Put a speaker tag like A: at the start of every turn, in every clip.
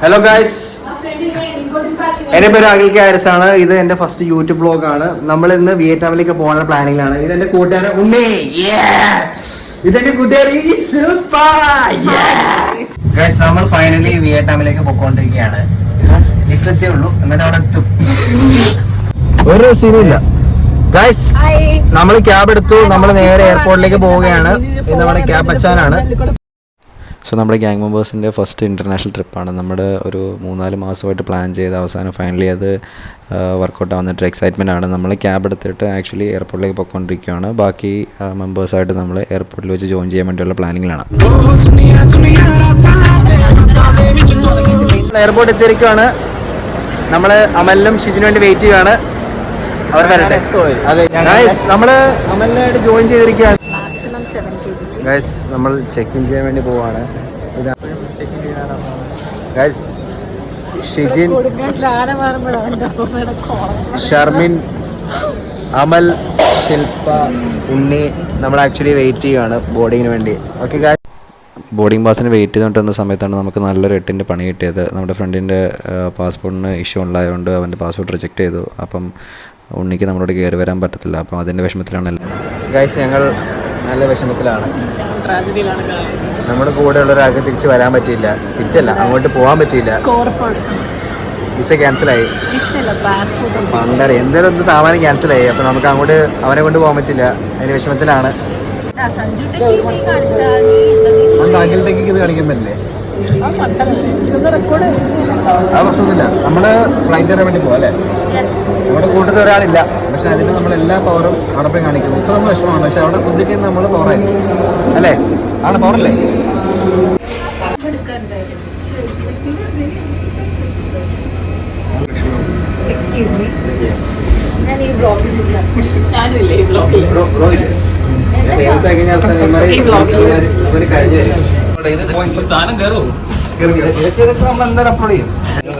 A: Hello guys, എൻ്റെ പേര് Akhil CHARIS ആണ്. ഇത് എൻ്റെ ഫസ്റ്റ് യൂട്യൂബ് വ്ളോഗാണ്. നമ്മൾ ഇന്ന് വിയറ്റ്നാമിലേക്ക് പോകാനുള്ള പ്ലാനിങ്ങിലാണ്. ഇതെന്റെ കൂട്ടുകാരൻ ഉണ്ണി, ഇതെന്റെ കൂട്ടുകാരി ഗായ്സ്. നമ്മൾ ഫൈനലി വിയറ്റ്നാമിലേക്ക് പോയിക്കൊണ്ടിരിക്കുകയാണ്. ലിഫ്റ്റ് എത്തിയേ ഉള്ളൂ, എന്നാലും അവിടെ എത്തും. ഒരു സീനില്ല ഗായ്സ്. നമ്മൾ ക്യാബ് എടുത്തു, നമ്മൾ നേരെ എയർപോർട്ടിലേക്ക് പോവുകയാണ്. ഇത് നമ്മുടെ ക്യാബ് അച്ചാനാണ്.
B: സോ നമ്മുടെ ഗ്യാങ് മെമ്പേഴ്സിൻ്റെ ഫസ്റ്റ് ഇൻ്റർനാഷണൽ ട്രിപ്പാണ്. നമ്മുടെ ഒരു 3-4 മാസമായിട്ട് പ്ലാൻ ചെയ്ത് അവസാനം ഫൈനലി അത് വർക്കൗട്ട് ആവുന്നിട്ട് എക്സൈറ്റ്മെൻ്റ് ആണ്. നമ്മൾ ക്യാബ് എടുത്തിട്ട് ആക്ച്വലി എയർപോർട്ടിലേക്ക് പോയിക്കൊണ്ടിരിക്കുകയാണ്. ബാക്കി മെമ്പേഴ്സായിട്ട് നമ്മൾ എയർപോർട്ടിൽ വെച്ച് ജോയിൻ ചെയ്യാൻ വേണ്ടിയുള്ള പ്ലാനിങ്ങിലാണ്.
A: എയർപോർട്ട് എത്തിയിരിക്കുകയാണ്. നമ്മൾ അമലിനും ഷിജിനും വേണ്ടി വെയിറ്റ് ചെയ്യുകയാണ്. അവർ വരട്ടെ. അതെ ഗൈസ്, നമ്മൾ അമലിനായിട്ട് ജോയിൻ ചെയ്തിരിക്കുകയാണ്. ഗൈസ്, നമ്മൾ ചെക്ക് ഇൻ ചെയ്യാൻ വേണ്ടി പോവാണ്. ഗൈസ്, ഷിജിൻ, ഷർമിൻ, അമൽ, ശില്പ, ഉണ്ണി നമ്മൾ ആക്ച്വലി വെയിറ്റ് ചെയ്യുകയാണ് ബോർഡിങ്ങിന് വേണ്ടി. ഓക്കെ ഗൈസ്,
B: ബോർഡിംഗ് പാസിന് വെയിറ്റ് ചെയ്തുകൊണ്ടിരുന്ന സമയത്താണ് നമുക്ക് നല്ലൊരു 8-ൻ്റെ പണി കിട്ടിയത്. നമ്മുടെ ഫ്രണ്ടിൻ്റെ പാസ്പോർട്ടിന് ഇഷ്യൂ ഉണ്ടായതുകൊണ്ട് അവൻ്റെ പാസ്പോർട്ട് റിജക്റ്റ് ചെയ്തു. അപ്പം ഉണ്ണിക്ക് നമ്മളോട് കയറി വരാൻ പറ്റത്തില്ല. അപ്പം അതിൻ്റെ വിഷമത്തിലാണല്ലോ
A: ഗൈസ്. ഞങ്ങൾ നല്ല വിഷമത്തിലാണ്. നമ്മുടെ കൂടെ ഉള്ളൊരാൾക്ക് തിരിച്ച് വരാൻ പറ്റിയില്ല. തിരിച്ചല്ല, അങ്ങോട്ട് പോകാൻ പറ്റിയില്ല. വിസ ക്യാൻസലായി. പണ്ടര എന്തെങ്കിലും സാമാനം ക്യാൻസലായി. അപ്പം നമുക്ക് അങ്ങോട്ട് അവനെ കൊണ്ട് പോകാൻ പറ്റില്ല. അതിൻ്റെ വിഷമത്തിലാണ്. അഖിലിലേക്ക് ഇത് കാണിക്കാൻ പറ്റില്ലേ? ആ പ്രശ്നമൊന്നുമില്ല. നമ്മൾ ഫ്ലൈറ്റ് കയറാൻ വേണ്ടി പോകാം അല്ലേ? നമ്മുടെ കൂട്ടത്തിൽ ഒരാളില്ല, പക്ഷെ അതിന് നമ്മളെല്ലാ പവറും അവിടെ പോയി കാണിക്കുന്നു. ഇപ്പം നമ്മൾ വിഷമമാണ്, പക്ഷെ അവിടെ കുതിക്കുന്ന നമ്മൾ പവറായിരിക്കും അല്ലേ? ആണ് പവറല്ലേ?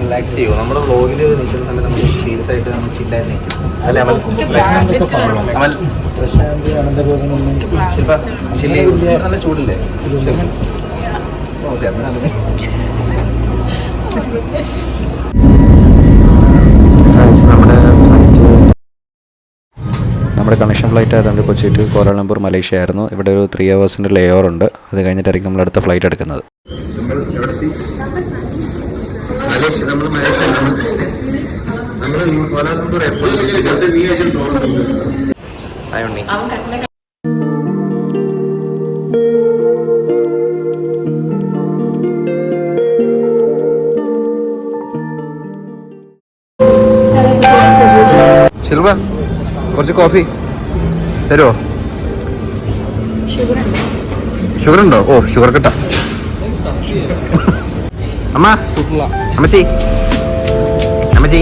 A: റിലാക്സ് ചെയ്യും. നമ്മുടെ വ്ളോഗിൽ നിൽക്കുന്ന സമയത്ത് നമ്മൾ സീരിയസ് ആയിട്ട് നമ്മൾ ചില്ലായി നിൽക്കും അല്ലെ അമൽ? അമൽ ശില്പ ചില്ലി നല്ല ചൂടില്ലേ?
B: നമ്മുടെ കണക്ഷൻ ഫ്ലൈറ്റ് ആയതുകൊണ്ട് കൊച്ചി ടു കോലാലംപൂർ മലേഷ്യ ആയിരുന്നു. ഇവിടെ ഒരു 3 hours ലേ ഓവർ ഉണ്ട്. അത് കഴിഞ്ഞിട്ടായിരിക്കും നമ്മൾ അടുത്ത ഫ്ലൈറ്റ് എടുക്കുന്നത്.
A: ശിൽവ, കുറച്ച് കോഫി തരുമോ? ഷുഗർ ഉണ്ടോ? ഓ, ഷുഗർ കിട്ടാ. അമ്മ, അമ്മച്ചി, അമ്മച്ചി.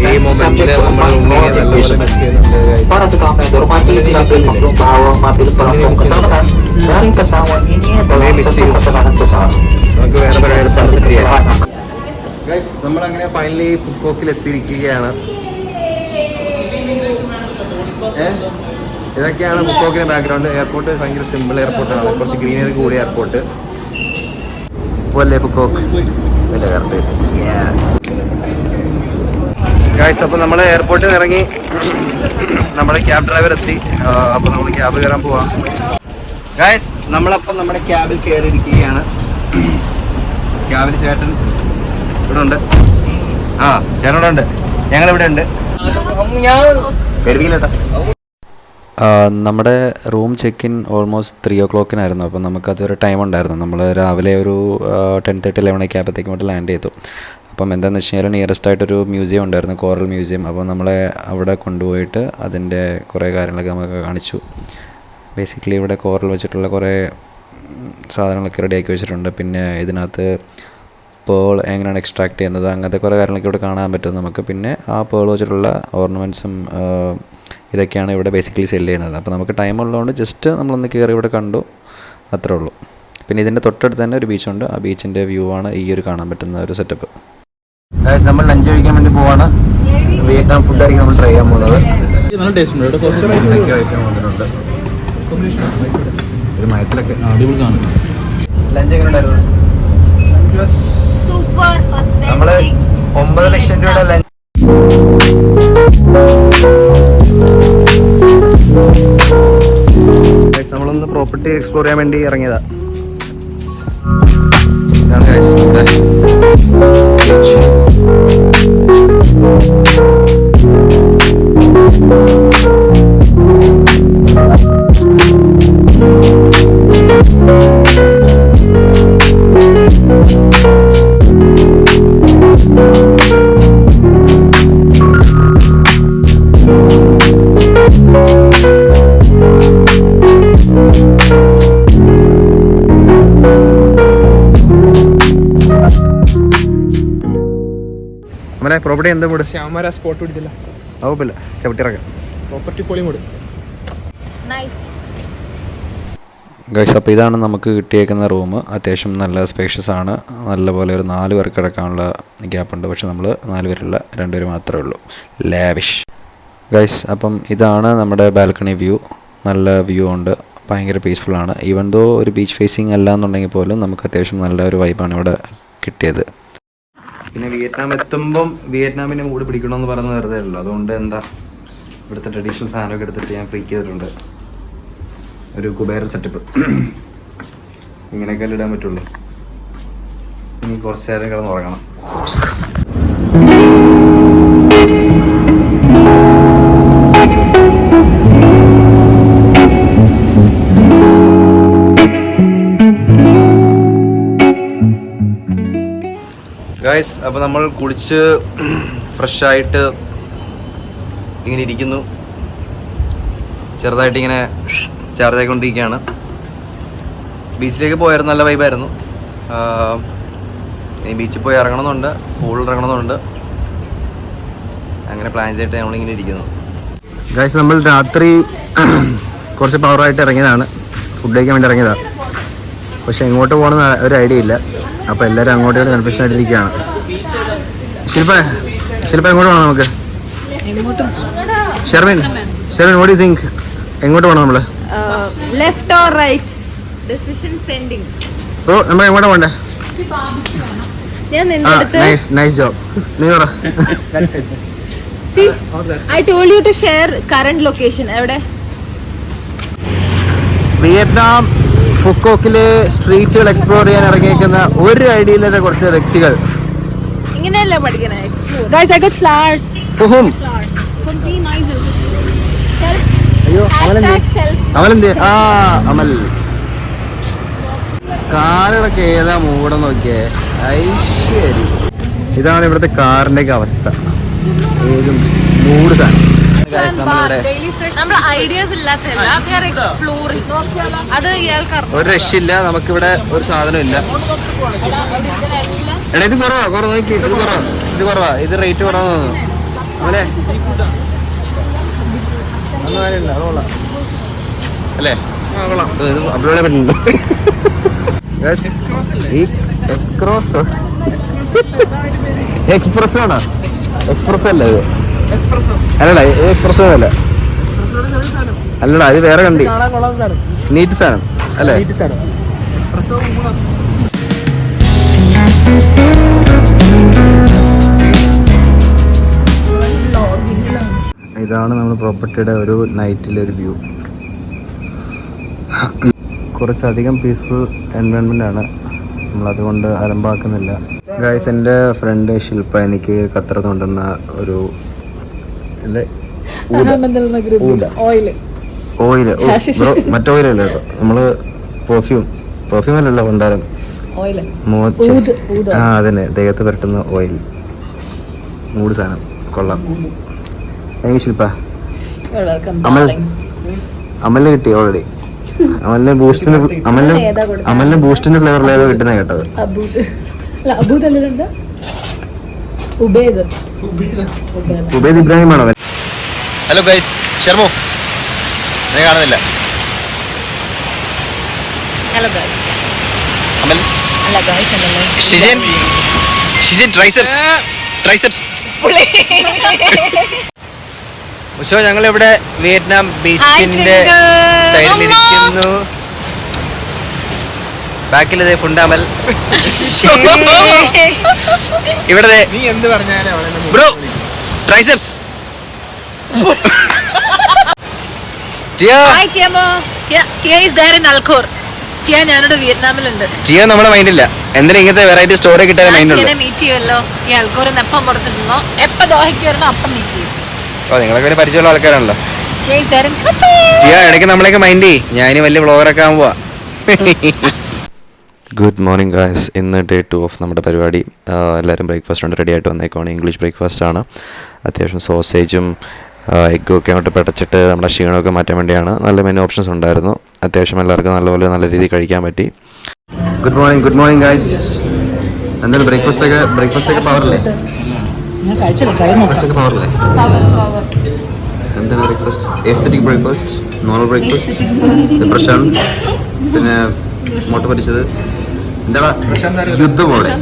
A: ഈ മൊമെന്റില് നമ്മൾ ഉണ്ണിയെ നല്ലപോലെ മിസ് ചെയ്യുന്നുണ്ട്. നമുക്ക് വേറെ പരിപാടി സ്ഥലത്ത് ചെയ്യാം. നമ്മളങ്ങനെ ഫൈനലി ഫുക്കോക്കിൽ എത്തിയിരിക്കുകയാണ്. ഇതൊക്കെയാണ് ഫുക്കോക്കിന്റെ ബാക്ക്ഗ്രൗണ്ട്. എയർപോർട്ട് ഭയങ്കര സിമ്പിൾ എയർപോർട്ടാണ്, കുറച്ച് ഗ്രീനറി കൂടിയ എയർപോർട്ട് പോലെ ഫുക്കോക്ക് വലിയ കറക്റ്റ്. ഗായ്സ്, അപ്പോൾ നമ്മൾ എയർപോർട്ടിൽ നിന്ന് ഇറങ്ങി. നമ്മുടെ ക്യാബ് ഡ്രൈവർ എത്തി. അപ്പോൾ നമ്മൾ ക്യാബ് കയറാൻ പോവാം. ഗായ്സ്, നമ്മളപ്പം നമ്മുടെ ക്യാബിൽ കയറിയിരിക്കുകയാണ്. ക്യാബിൽ ചേട്ടൻ ഇവിടെ ഉണ്ട്. ആ, ചേട്ടൻ ഇവിടെ ഉണ്ട്. ഞങ്ങളിവിടെ ഉണ്ട്. കരുതിയില്ലേട്ടാ.
B: നമ്മുടെ room check in almost 3 o'clock അപ്പോൾ നമുക്കതൊരു ടൈം ഉണ്ടായിരുന്നു. നമ്മൾ രാവിലെ ഒരു 10:30-11 ആയപ്പോഴത്തേക്കും ഇവിടെ ലാൻഡ് ചെയ്തു. അപ്പം എന്താണെന്ന് വെച്ച് കഴിഞ്ഞാൽ നിയറസ്റ്റ് ആയിട്ടൊരു മ്യൂസിയം ഉണ്ടായിരുന്നു, കോറൽ മ്യൂസിയം. അപ്പോൾ നമ്മളെ അവിടെ കൊണ്ടുപോയിട്ട് അതിൻ്റെ കുറേ കാര്യങ്ങളൊക്കെ നമുക്ക് കാണിച്ചു. ബേസിക്കലി ഇവിടെ കോറൽ വെച്ചിട്ടുള്ള കുറേ സാധനങ്ങളൊക്കെ റെഡിയാക്കി വെച്ചിട്ടുണ്ട്. പിന്നെ ഇതിനകത്ത് പേൾ എങ്ങനെയാണ് എക്സ്ട്രാക്ട് ചെയ്യുന്നത്, അങ്ങനത്തെ കുറേ കാര്യങ്ങളൊക്കെ ഇവിടെ കാണാൻ പറ്റും നമുക്ക്. പിന്നെ ആ പേൾ വെച്ചിട്ടുള്ള ഓർണമെൻറ്റ്സും ഇതൊക്കെയാണ് ഇവിടെ ബേസിക്കലി സെല്ല് ചെയ്യുന്നത്. അപ്പോൾ നമുക്ക് ടൈം ഉള്ളതുകൊണ്ട് ജസ്റ്റ് നമ്മളൊന്ന് കയറി ഇവിടെ കണ്ടു, അത്രേ ഉള്ളൂ. പിന്നെ ഇതിൻ്റെ തൊട്ടടുത്ത് തന്നെ ഒരു ബീച്ചുണ്ട്. ആ ബീച്ചിൻ്റെ വ്യൂ ആണ് ഈ ഒരു കാണാൻ പറ്റുന്ന ഒരു സെറ്റപ്പ്.
A: നമ്മൾ ലഞ്ച് കഴിക്കാൻ വേണ്ടി പോവാണ്. വിയറ്റ്നാം ഫുഡായിരിക്കും നമ്മൾ ട്രൈ ചെയ്യാൻ പോകുന്നത്. ഒരു മയത്തിലൊക്കെ ലഞ്ച് എങ്ങനെ ഉണ്ടായിരുന്നു? നമ്മള് 9 ലക്ഷം രൂപയുടെ ലഞ്ച് നമ്മളൊന്ന് പ്രോപ്പർട്ടി എക്സ്പ്ലോർ ചെയ്യാൻ വേണ്ടി ഇറങ്ങിയതാ. ഇതാണ് guys നമ്മുടെ നമ്മളെ പ്രോപ്പർട്ടി എന്താ മൂട്?
C: ശ്യാമര സ്പോട്ട് പിടിച്ചില്ല,
A: കുഴപ്പമില്ല, ചവിട്ടിറക്കാം.
C: പ്രോപ്പർട്ടി പൊളി മൂട്.
B: ഗൈസ്, അപ്പോൾ ഇതാണ് നമുക്ക് കിട്ടിയേക്കുന്ന റൂം. അത്യാവശ്യം നല്ല സ്പേഷ്യസ് ആണ്. നല്ലപോലെ ഒരു 4 പേർക്ക് കിടക്കാനുള്ള ഗ്യാപ്പുണ്ട്. പക്ഷെ നമ്മൾ 4 പേരുള്ള 2 പേര് മാത്രമേ ഉള്ളൂ. Lavish guys. അപ്പം ഇതാണ് നമ്മുടെ ബാൽക്കണി വ്യൂ. നല്ല വ്യൂ ഉണ്ട്, ഭയങ്കര പീസ്ഫുള്ളാണ്. ഈവൻ ദോ ഒരു ബീച്ച് ഫേസിങ് അല്ല എന്നുണ്ടെങ്കിൽ പോലും നമുക്ക് അത്യാവശ്യം നല്ല ഒരു വൈബാണ് ഇവിടെ കിട്ടിയത്.
A: പിന്നെ വിയറ്റ്നാം എത്തുമ്പം വിയറ്റ്നാമിനെ മൂട് പിടിക്കണമെന്ന് പറയുന്നത് വെറുതെ അല്ലല്ലോ. അതുകൊണ്ട് എന്താ ഇവിടുത്തെ ട്രഡീഷണൽ സാധനമൊക്കെ എടുത്തിട്ട് ഞാൻ ഫ്രീക്ക് ചെയ്തിട്ടുണ്ട്. ഒരു കുബേര സെറ്റപ്പ് ഇങ്ങനെയൊക്കെ ഇടാൻ പറ്റുള്ളൂ. ഇനി കുറച്ച് നേരം കിടന്ന് ഉറങ്ങണം. ഗൈസ്, അപ്പോൾ നമ്മൾ കുളിച്ച് ഫ്രഷായിട്ട് ഇങ്ങനെ ഇരിക്കുന്നു. ചെറുതായിട്ട് ഇങ്ങനെ ചാർജ് ആയിക്കൊണ്ടിരിക്കുകയാണ്. ബീച്ചിലേക്ക് പോയായിരുന്നു, നല്ല വൈബായിരുന്നു. ഇനി ബീച്ചിൽ പോയി ഇറങ്ങണമെന്നുണ്ട്, പൂളിൽ ഇറങ്ങണമെന്നുണ്ട്. അങ്ങനെ പ്ലാൻ ചെയ്തിട്ട് നമ്മളിങ്ങനെ ഇരിക്കുന്നു. ഗൈസ്, നമ്മൾ രാത്രി കുറച്ച് പവറായിട്ട് ഇറങ്ങിയതാണ്, ഫുഡ് കഴിക്കാൻ വേണ്ടി ഇറങ്ങിയതാണ്. പക്ഷെ എങ്ങോട്ട് പോകണമെന്ന് ഒരു ഐഡിയ ഇല്ല. അപ്പോൾ എല്ലാവരും അങ്ങോട്ട് കൺഫ്യൂഷൻ ആയിട്ടിരിക്കുകയാണ്. ശില്പ എങ്ങോട്ട് പോകണം നമുക്ക്? Sherwin what you think? എങ്ങോട്ട് പോകണം നമ്മൾ?
D: Left or right? Decision pending.
A: ഓ, നമ്മൾ എങ്ങോട്ടാ പോകണ്ടേ?
D: ഞാൻ നിന്റെ അടുത്ത്
A: നൈസ് ജോബ്. നീ പറ.
D: See, I told you to share current location. എവിടെ?
A: വിയറ്റ്നാം ഫുക്കോക്കിലെ സ്ട്രീറ്റുകൾ എക്സ്പ്ലോർ ചെയ്യാൻ ഇറങ്ങിയിരിക്കുന്ന ഒരു ഐഡിയ ഇല്ലാത്ത കുറച്ച് വ്യക്തികൾ.
D: ഇങ്ങനെയല്ല പഠിക്കണേ. Explore. Guys, I got flowers.
A: Flowers.
D: From 3 miles.
A: അയ്യോ, അമലെന്ത്? അമൽ കാറുകളൊക്കെ ഏതാ മൂടം നോക്കിയേ. ഐശ്വരി, ഇതാണ് ഇവിടുത്തെ കാറിന്റെ ഒക്കെ അവസ്ഥ. ഏതും മൂട് സാധനം.
D: നമ്മുടെ ഐഡിയാസ് ഇല്ലാത്തല്ല, അത്
A: ഒരു രക്ഷയില്ല. നമുക്കിവിടെ ഒരു സാധനം ഇല്ല. എടാ, ഇത് കുറവാ നോക്കി. ഇത് കുറവാ. ഇത് റേറ്റ് കുറവാന്ന് തോന്നുന്നു. അല്ലേ അല്ലേ? അപ്ലോഡ് പറ്റുന്നുണ്ടോ? എക്സ്പ്രസ് ആണോ? എക്സ്പ്രസ് അല്ല ഇത്. അല്ലടാ, എക്സ്പ്രസ് അല്ല. അല്ലടാ, ഇത് വേറെ കണ്ടി. നീറ്റ് സാധനം അല്ലേ? ഇതാണ് നമ്മുടെ പ്രോപ്പർട്ടിയുടെ ഒരു നൈറ്റിലെ ഒരു വ്യൂ. കുറച്ചധികം പീസ്ഫുൾ എൻവയോൺമെൻ്റ് ആണ്. നമ്മളതുകൊണ്ട് അലമ്പാക്കുന്നില്ല. ഗൈസ്, എൻ്റെ ഫ്രണ്ട് ശില്പ എനിക്ക് ഖത്തർ കൊണ്ടുവന്ന ഒരു ഓയില്. മറ്റേ ഓയിലല്ല കേട്ടോ, നമ്മള് പെർഫ്യൂം അല്ലല്ലോ കൊണ്ടാരം. അതന്നെ, ദേഹത്ത് പുരട്ടുന്ന ഓയിൽ. മൂട് സാധനം കൊള്ളാം. എനിക്ക് ശില്പ അമലിന് കിട്ടി ഓൾറെഡി. അമലിന് ബൂസ്റ്റിന്റെ ഫ്ലേവറിലേതോ കിട്ടുന്ന കേട്ടത്. ഉബൈദ് ഇബ്രാഹിം ആണോ? ഹലോ ഗൈസ്, ശർമ്മു നീ കാണുന്നില്ല.
D: Hello guys.
A: അമൽ
D: Hello guys.
A: ഷിജിൻ ട്രൈസെപ്സ്. ഉഷോ ഞങ്ങളിവിടെ വിയറ്റ്നാം ബീച്ചിന്റെ സൈഡിലിരിക്കുന്നു. ബാക്കിൽ ഫുണ്ടാമൽ ഇവിടെ
C: നീ എന്ത് പറഞ്ഞാലും
A: bro triceps.
D: Hi Tiamo. Tia is there in Alcor. Tia ഞാനോട് വിയറ്റ്നാമിലുണ്ട്.
A: ടിയ നമ്മളെ മൈൻഡില്ല. എന്തിനാ ഇങ്ങനത്തെ വെറൈറ്റി സ്റ്റോറി കിട്ടാൻ മൈൻഡുള്ളൂ.
D: ടിയനെ മീറ്റ് ചെയ്യുമല്ലോ. ടിയ അൽക്കോറിന്ന് എപ്പം പുറത്തിരുന്നോ എപ്പം ദോഹയ്ക്ക് വരണോ അപ്പം മീറ്റ് ചെയ്യും.
A: ഓ നിങ്ങളൊക്കെ ഒരു പരിചയമുള്ള ആൾക്കാരാണല്ലോ.
D: Tia is there in Qatar.
A: ടിയ ഇടയ്ക്ക് നമ്മളെയൊക്കെ മൈൻഡ് ചെയ്യും. ഞാനും വലിയ വ്ളോഗറൊക്കെ ആകാൻ പോവാ.
B: Good morning guys. ഇന്ന് ഡേ 2 ഓഫ് നമ്മുടെ പരിപാടി. എല്ലാവരും ബ്രേക്ക്ഫാസ്റ്റ് കൊണ്ട് റെഡി ആയിട്ട് വന്നേക്കാണ്. ഇംഗ്ലീഷ് ബ്രേക്ക്ഫാസ്റ്റാണ്. അത്യാവശ്യം സോസേജും എഗ്ഗും ഒക്കെ അങ്ങോട്ട് പെടച്ചിട്ട് നമ്മുടെ ക്ഷീണമൊക്കെ മാറ്റാൻ വേണ്ടിയാണ്. നല്ല മെനു ഓപ്ഷൻസ് ഉണ്ടായിരുന്നു. അത്യാവശ്യം എല്ലാവർക്കും നല്ലപോലെ നല്ല രീതിയിൽ കഴിക്കാൻ പറ്റി.
A: Good morning guys. എന്തായാലും ബ്രേക്ക്ഫാസ്റ്റ് ഒക്കെ പവറല്ലേ? പവറല്ലേ? എന്താണ് breakfast? Aesthetic breakfast, normal breakfast, Prashanth, പിന്നെ മുട്ട പൊരിച്ചത്. എന്താണ് യുദ്ധമോടെ?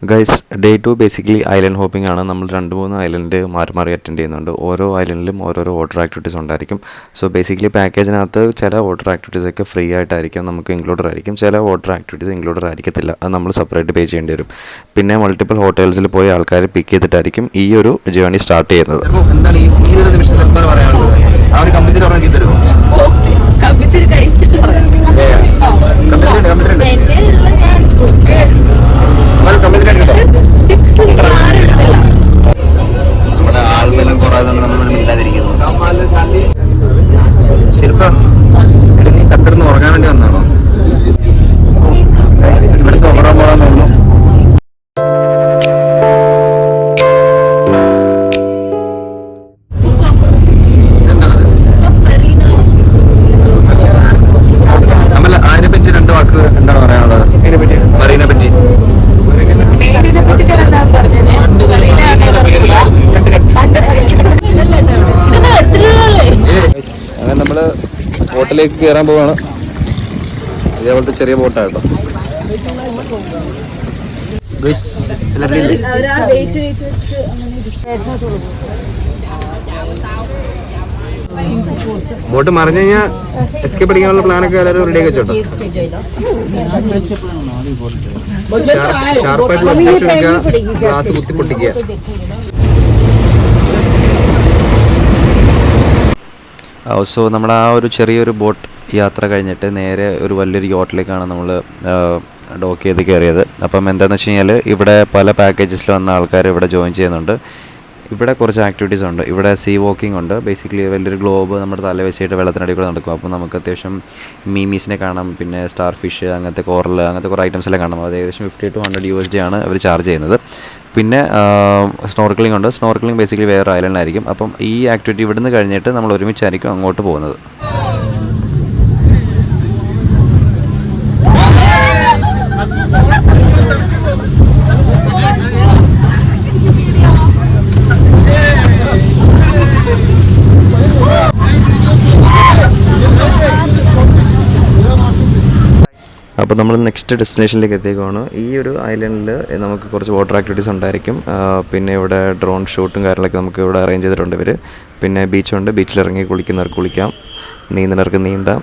B: Guys day 2 basically island hopping ആണ്. നമ്മൾ 2-3 ഐലൻഡ് മാറി അറ്റൻഡ് ചെയ്യുന്നുണ്ട്. ഓരോ ഐലൻഡിലും ഓരോരോ വാട്ടർ ആക്ടിവിറ്റീസ് ഉണ്ടായിരിക്കും. സോ ബേസിക്കലി പാക്കേജിനകത്ത് ചില വാട്ടർ ആക്ടിവിറ്റീസ് ഒക്കെ ഫ്രീ ആയിട്ടായിരിക്കും, നമുക്ക് ഇൻക്ലൂഡഡ് ആയിരിക്കും. ചില വാട്ടർ ആക്ടിവിറ്റീസ് ഇൻക്ലൂഡഡ് ആയിരിക്കത്തില്ല, അത് നമ്മൾ സെപ്പറേറ്റ് പേ ചെയ്യേണ്ടി വരും. പിന്നെ മൾട്ടിപ്പിൾ ഹോട്ടൽസിൽ പോയി ആൾക്കാർ പിക്ക് ചെയ്തിട്ടായിരിക്കും ഈ ഒരു ജേർണി സ്റ്റാർട്ട് ചെയ്യുന്നത്.
A: എന്താണ് ഈ ഒരു നിമിഷത്തിൽ എന്താണ് പറയാനുള്ളത്? ആ ഒരു കമ്പനി പറഞ്ഞു തരുമോ? നമ്മുടെ ആൾബലം കുറവായതുകൊണ്ട് നമ്മളിവിടെ ഇല്ലാതിരിക്കുന്നു. ശില്പ നീ ഖത്തറിന്ന് ഉറങ്ങാൻ വേണ്ടി വന്നാണോ? ഇവിടുത്തെ ഉറങ്ങാൻ പോകാൻ തോന്നുന്നു. എന്താണത്? നമ്മള് അതിനെ പറ്റി 2 വാക്ക് എന്താണ് പറയാനുള്ളത്? മറീനെ പറ്റി അങ്ങനെ നമ്മള് ബോട്ടിലേക്ക് കയറാൻ പോവാണ്. ഇതേപോലത്തെ ചെറിയ ബോട്ടാട്ടോ. ബോട്ട് മറിഞ്ഞു കഴിഞ്ഞാൽ എസ്കേപ്പ് അടിക്കാനുള്ള പ്ലാനൊക്കെ എല്ലാവരും റെഡിയാക്കി വെച്ചോട്ടോ. ഷാർപ്പായിട്ടുള്ള ഒബ്ജക്റ്റ് എടുക്കുക, ഗ്ലാസ് കുത്തി പൊട്ടിക്കുക.
B: സോ നമ്മുടെ ആ ഒരു ചെറിയൊരു ബോട്ട് യാത്ര കഴിഞ്ഞിട്ട് നേരെ ഒരു വലിയൊരു യോട്ടിലേക്കാണ് നമ്മൾ ഡോക്ക് ചെയ്ത് കയറിയത്. അപ്പം എന്താണെന്ന് വെച്ച് കഴിഞ്ഞാൽ ഇവിടെ പല പാക്കേജസിൽ വന്ന ആൾക്കാർ ഇവിടെ ജോയിൻ ചെയ്യുന്നുണ്ട്. ഇവിടെ കുറച്ച് ആക്ടിവിറ്റീസ് ഉണ്ട്. ഇവിടെ സീ വാക്കിംഗ് ഉണ്ട്. ബേസിക്കലി വലിയൊരു ഗ്ലോബ് നമ്മുടെ തല വെച്ചിട്ട് വെള്ളത്തിനടി കൂടെ നടക്കും. അപ്പോൾ നമുക്ക് അത്യാവശ്യം മീമീസിനെ കാണാം, പിന്നെ സ്റ്റാർ ഫിഷ്, അങ്ങനത്തെ കോറൽ, അങ്ങനത്തെ കുറേ ഐറ്റംസെല്ലാം കാണാം. അത് ഏകദേശം $50 to $100 ആണ് അവർ ചാർജ് ചെയ്യുന്നത്. പിന്നെ സ്നോർക്കലിംഗ് ഉണ്ട്. സ്നോർക്കലിംഗ് ബേസിക്കലി വേറെ ഐലൻഡിലായിരിക്കും. അപ്പം ഈ ആക്ടിവിറ്റി ഇവിടുന്ന് കഴിഞ്ഞിട്ട് നമ്മൾ ഒരുമിച്ചായിരിക്കും അങ്ങോട്ട് പോകുന്നത്. അപ്പോൾ നമ്മൾ നെക്സ്റ്റ് ഡെസ്റ്റിനേഷനിലേക്ക് എത്തിയേക്കുവാണ്. ഈ ഒരു ഐലൻഡിൽ നമുക്ക് കുറച്ച് വാട്ടർ ആക്ടിവിറ്റീസ് ഉണ്ടായിരിക്കും. പിന്നെ ഇവിടെ ഡ്രോൺ ഷൂട്ടും കാര്യങ്ങളൊക്കെ നമുക്ക് ഇവിടെ അറേഞ്ച് ചെയ്തിട്ടുണ്ട് ഇവർ. പിന്നെ ബീച്ചുണ്ട്. ബീച്ചിലിറങ്ങി കുളിക്കുന്നവർക്ക് കുളിക്കാം, നീന്തുന്നവർക്ക് നീന്താം.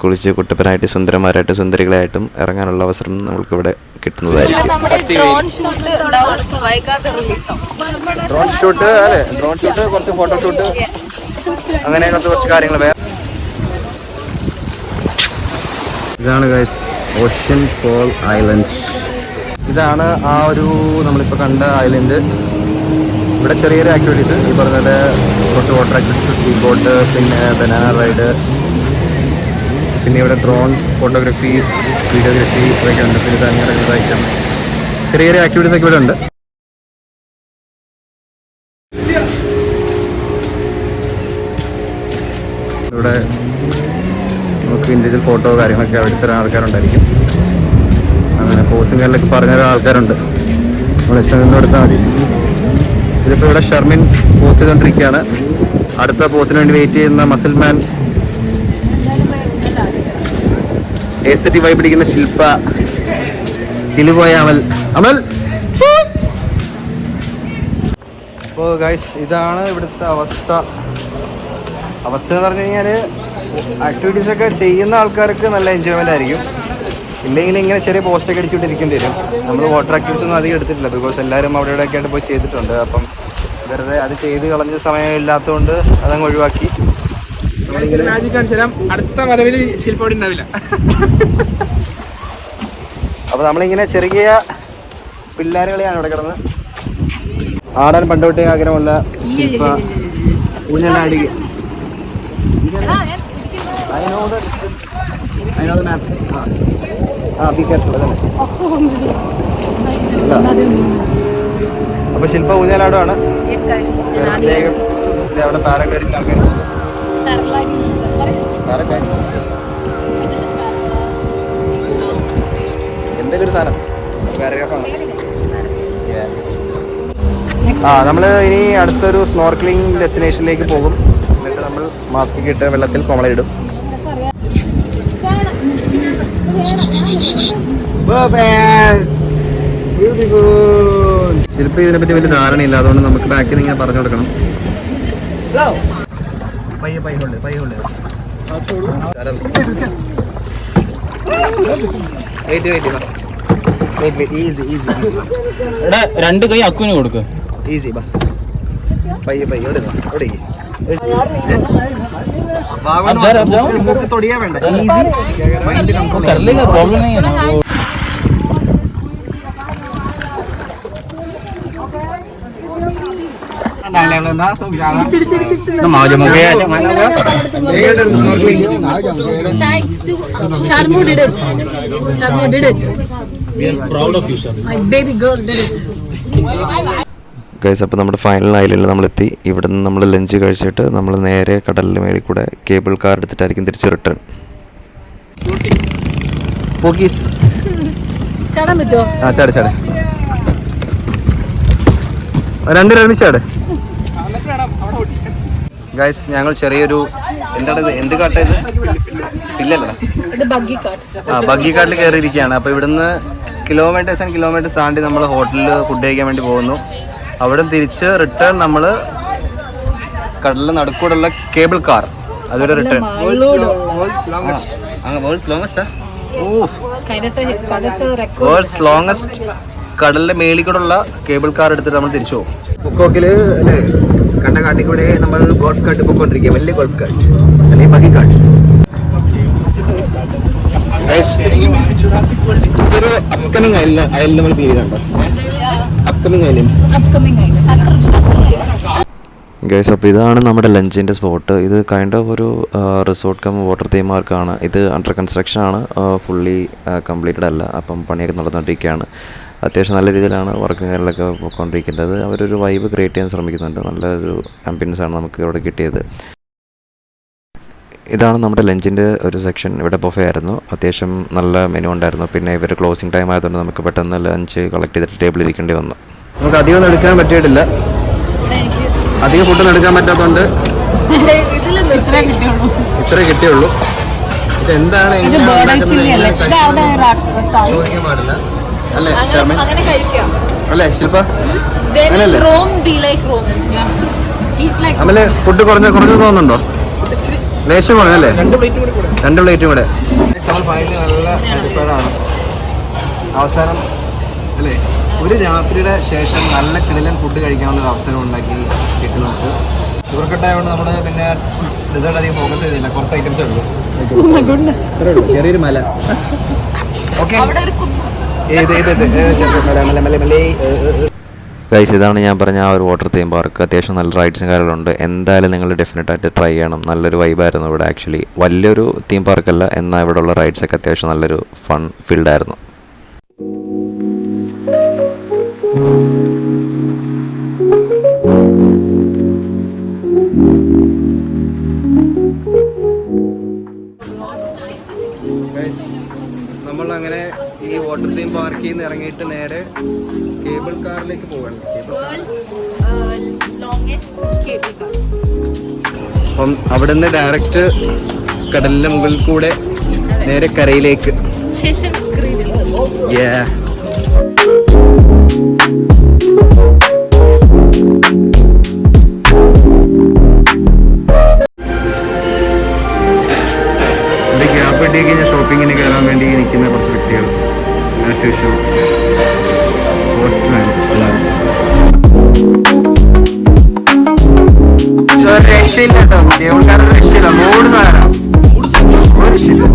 B: കുളിച്ച് കുട്ടപ്പനായിട്ട് സുന്ദരന്മാരായിട്ട് സുന്ദരികളായിട്ടും ഇറങ്ങാനുള്ള അവസരം നമുക്കിവിടെ കിട്ടുന്നതായിരിക്കും.
A: ഡ്രോൺ ഷൂട്ട് അല്ലേ? ഡ്രോൺ ഷൂട്ട്, കുറച്ച് ഫോട്ടോഷൂട്ട്, അങ്ങനെ കുറച്ച് കാര്യങ്ങൾ. വേറെ ഇതാണ് ഗൈസ് ഓഷ്യൻ ഫോൾ ഐലൻഡ്. ഇതാണ് ആ ഒരു നമ്മളിപ്പോൾ കണ്ട ഐലൻഡ്. ഇവിടെ ചെറിയ ചെറിയ ആക്ടിവിറ്റീസ്, ഈ പറഞ്ഞത് കുറച്ച് വാട്ടർ ആക്ടിവിറ്റീസ്, സ്പീഡ് ബോട്ട്, പിന്നെ ബനാന റൈഡ്, പിന്നെ ഇവിടെ ഡ്രോൺ ഫോട്ടോഗ്രാഫി, വീഡിയോഗ്രാഫി ഇതൊക്കെ ഉണ്ട്. പിന്നെ അങ്ങനെ ഐറ്റം ചെറിയ ചെറിയ ആക്ടിവിറ്റീസ് ഒക്കെ ഇവിടെ ഉണ്ട്. ഇവിടെ നമുക്ക് ഇൻഡിവിജ്വൽ ഫോട്ടോ കാര്യങ്ങളൊക്കെ എടുത്ത ആൾക്കാരുണ്ടായിരിക്കും. അങ്ങനെ പോസും കാര്യങ്ങളൊക്കെ പറഞ്ഞ ആൾക്കാരുണ്ട്. നമ്മൾ ഇഷ്ടം നിന്ന് എടുത്താൽ മതി. ഇതിപ്പോൾ ഇവിടെ ഷർമിൻ പോസ്റ്റ് ചെയ്തുകൊണ്ടിരിക്കുകയാണ്. അടുത്ത പോസ്റ്റിന് വേണ്ടി വെയിറ്റ് ചെയ്യുന്ന മസിൽമാൻ, എസ്തെറ്റിക് വൈബ് പിടിക്കുന്ന ശില്പ, കിളിപോയ അമൽ. അപ്പോൾ ഗൈസ് ഇതാണ് ഇവിടുത്തെ അവസ്ഥ എന്ന് പറഞ്ഞു കഴിഞ്ഞാൽ ആക്ടിവിറ്റീസൊക്കെ ചെയ്യുന്ന ആൾക്കാർക്ക് നല്ല എൻജോയ്മെൻ്റ് ആയിരിക്കും. ഇല്ലെങ്കിൽ ഇങ്ങനെ ചെറിയ പോസ്റ്റൊക്കെ അടിച്ചുകൊണ്ടിരിക്കേണ്ടി വരും. നമ്മൾ വാട്ടർ ആക്ടിവിറ്റീസ് ഒന്നും അധികം എടുത്തിട്ടില്ല, ബിക്കോസ് എല്ലാവരും അവിടെ ഇവിടെയൊക്കെ ആയിട്ട് പോയി ചെയ്തിട്ടുണ്ട്. അപ്പം വെറുതെ അത് ചെയ്ത് കളഞ്ഞ സമയം ഇല്ലാത്തതുകൊണ്ട് അതങ്ങ് ഒഴിവാക്കി.
C: മാജിക് കാണിച്ചു തരാം, അടുത്ത വരവിൽ ശില്പോടി ഉണ്ടാവില്ല.
A: അപ്പോൾ നമ്മളിങ്ങനെ ചെറിയ പിള്ളേരുകളെയാണ് ഇവിടെ കിടന്ന് ആടാൻ പണ്ടോട്ടേ ആഗ്രഹമുള്ള ശില്പ ഊഞ്ഞാലാടി. അപ്പൊ ശില്പ ഊഞ്ഞാലാടുമാണ്. പ്രത്യേകം അവിടെ പാരഗ്ലൈഡിംഗ് ആൾക്കാർ എന്തെങ്കിലും ഒരു സാധനം പാരഗ്രാഫാണ്. നമ്മള് ഇനി അടുത്തൊരു സ്നോർക്കലിംഗ് ഡെസ്റ്റിനേഷനിലേക്ക് പോകും. എന്നിട്ട് നമ്മൾ മാസ്ക് ഇട്ട് വെള്ളത്തിൽ കോമളയിടും. ശില്പ ഇതിനെപ്പറ്റി വലിയ ധാരണയില്ല, അതുകൊണ്ട് നമുക്ക് ബാക്കിൽ നിന്ന് ഇങ്ങനെ പറഞ്ഞു കൊടുക്കണം.
E: രണ്ട് കൈ അക്കുവിന് കൊടുക്കുക.
A: ഈസി തൊടിയാ വേണ്ട, ഈസി
E: प्रॉब्लम नहीं है ना.
D: Thanks to Sharmu did it. Sharmu did it.
E: We are proud of you, Sharmu.
D: My baby girl did it.
B: Guys, അപ്പോൾ നമ്മുടെ ഫൈനൽ ഐലൻഡിൽ നമ്മളെത്തി. ഇവിടെ നിന്ന് നമ്മൾ ലഞ്ച് കഴിച്ചിട്ട് നമ്മൾ നേരെ കടലിൻ്റെ മേളിൽ കൂടെ കേബിൾ കാർ എടുത്തിട്ടായിരിക്കും തിരിച്ച് റിട്ടേൺ.
D: ചാടാൻ പറ്റുമോ?
A: ആ ചാട് രണ്ടുപേരും ഒരുമിച്ചാട്. ഗൈസ്, ഞങ്ങൾ ചെറിയൊരു എന്ത് കാട്ടാ ഇത്? പില്ലല്ല,
D: ഇത് ബഗ്ഗി കാർഡ്.
A: ബഗ്ഗി കാട്ടിൽ കയറിയിരിക്കുകയാണ്. അപ്പോൾ ഇവിടുന്ന് കിലോമീറ്റേഴ്സ് ആൻഡ് കിലോമീറ്റേഴ്സ് താണ്ടി നമ്മൾ ഹോട്ടലിൽ ഫുഡ് കഴിക്കാൻ വേണ്ടി പോകുന്നു. അവിടെ തിരിച്ച് റിട്ടേൺ നമ്മൾ കടലിൽ നടുക്കൂടുള്ള കേബിൾ കാർ, അതൊരു റിട്ടേൺ. വേൾഡ്സ് ലോങ്ങസ്റ്റ് കടലിന്റെ മേളിൽ കൂടെയുള്ള കേബിൾ കാർ എടുത്തിട്ട് നമ്മൾ തിരിച്ചു പോകും. പുക്കോക്കില് അല്ലേ, കണ്ട കാട്ടിക്കൂടെ നമ്മൾ ഗോൾഫ് കാർട്ട് പൊക്കോണ്ടിരിക്കുക, വലിയ ഗോൾഫ് കാർട്ട് അല്ലെങ്കിൽ ബഗ്ഗി കാർട്ട്. ഇതൊരു അപ്കമിങ് ഐലൻഡ് നമ്മൾ ഫീൽ ചെയ്യുന്നുണ്ടോ? Upcoming island.
B: ഗൈസ്, അപ്പോൾ ഇതാണ് നമ്മുടെ ലഞ്ചിൻ്റെ സ്പോട്ട്. ഇത് കൈൻഡ് ഓഫ് ഒരു റിസോർട്ട് കം വാട്ടർ തീം പാർക്കാണ്. ഇത് അണ്ടർ കൺസ്ട്രക്ഷൻ ആണ്, ഫുള്ളി കംപ്ലീറ്റഡ് അല്ല. അപ്പം പണിയൊക്കെ നടന്നുകൊണ്ടിരിക്കുകയാണ്. അത്യാവശ്യം നല്ല രീതിയിലാണ് വർക്കും കാര്യങ്ങളൊക്കെ പോയിക്കൊണ്ടിരിക്കുന്നത്. അവരൊരു വൈബ് ക്രിയേറ്റ് ചെയ്യാൻ ശ്രമിക്കുന്നുണ്ട്. നല്ലൊരു ആംബിയൻസ് ആണ് നമുക്ക് ഇവിടെ കിട്ടിയത്. ഇതാണ് നമ്മുടെ ലഞ്ചിൻ്റെ ഒരു സെക്ഷൻ. ഇവിടെ ബൊഫേ ആയിരുന്നു, അത്യാവശ്യം നല്ല മെനു ഉണ്ടായിരുന്നു. പിന്നെ ഇവർ ക്ലോസിങ് ടൈം ആയതുകൊണ്ട് നമുക്ക് പെട്ടെന്ന് ലഞ്ച് കളക്ട് ചെയ്തിട്ട് ടേബിളിൽ ഇരിക്കേണ്ടി വന്നു.
A: നമുക്ക് അധികം ഒന്നും എടുക്കാൻ പറ്റിയിട്ടില്ല, അധികം ഫുഡൊന്നും എടുക്കാൻ പറ്റാത്തതുകൊണ്ട് ഇത്രേ കിട്ടിയുള്ളൂ. ഇതെന്താണ് ചോദിക്കാൻ പാടില്ല അല്ലേ അല്ലേ ശില്പ? അങ്ങനല്ലേ അമലെ? ഫുഡ് കുറഞ്ഞു തോന്നുന്നുണ്ടോ? ലേശം കുറഞ്ഞല്ലേ? 2 പ്ലേറ്റും കൂടെ. നമ്മൾ ഫൈനലി നല്ല സാറ്റിസ്ഫൈഡ് ആണ്. അവസാനം അല്ലേ, ഒരു രാത്രിയുടെ ശേഷം നല്ല കിടിലൻ ഫുഡ് കഴിക്കാനുള്ള അവസരം ഉണ്ടാക്കി കിട്ടി നമുക്ക്. ഷുഗർക്കട്ടായതുകൊണ്ട് നമ്മൾ പിന്നെ റിസൾട്ട് അധികം ഫോക്കസ് ചെയ്തില്ല, കുറച്ച് ഐറ്റംസേ ഉള്ളൂ. ചെറിയൊരു മല. ഓക്കെ,
B: ഗൈസ്, ഇതാണ് ഞാൻ പറഞ്ഞ ആ ഒരു വാട്ടർ തീം പാർക്ക്. അത്യാവശ്യം നല്ല റൈഡ്സും കാര്യങ്ങളുണ്ട്. എന്തായാലും നിങ്ങൾ ഡെഫിനറ്റായിട്ട് ട്രൈ ചെയ്യണം. നല്ലൊരു വൈബായിരുന്നു ഇവിടെ. ആക്ച്വലി വലിയൊരു തീം പാർക്കല്ല, എന്നാൽ ഇവിടെയുള്ള റൈഡ്സൊക്കെ അത്യാവശ്യം നല്ലൊരു ഫൺ ഫീൽഡായിരുന്നു.
A: നമ്മളങ്ങനെ ഈ വാട്ടർ തീം പാർക്കിൽ നിന്ന് ഇറങ്ങിയിട്ട് നേരെ കേബിൾ കാറിലേക്ക് പോവുകയാണ്. അപ്പം അവിടുന്ന് ഡയറക്റ്റ് കടലിന്റെ മുകളിൽ കൂടെ നേരെ കരയിലേക്ക്.
D: ശേഷം സ്ക്രീനിൽ
A: Yeah. ഗ്യാപ്പ് കിട്ടി കഴിഞ്ഞാൽ ഷോപ്പിങ്ങിന് കയറാൻ വേണ്ടി നിൽക്കുന്ന കുറച്ച് വ്യക്തികൾ ആസ് യൂഷ്വൽ പോസ്റ്റ്മാൻ രക്ഷയില്ല കേട്ടോ. ദേവൾക്കാരുടെ രക്ഷയില്ല. മൂട് സാധനം ഒരു രക്ഷയില്ല.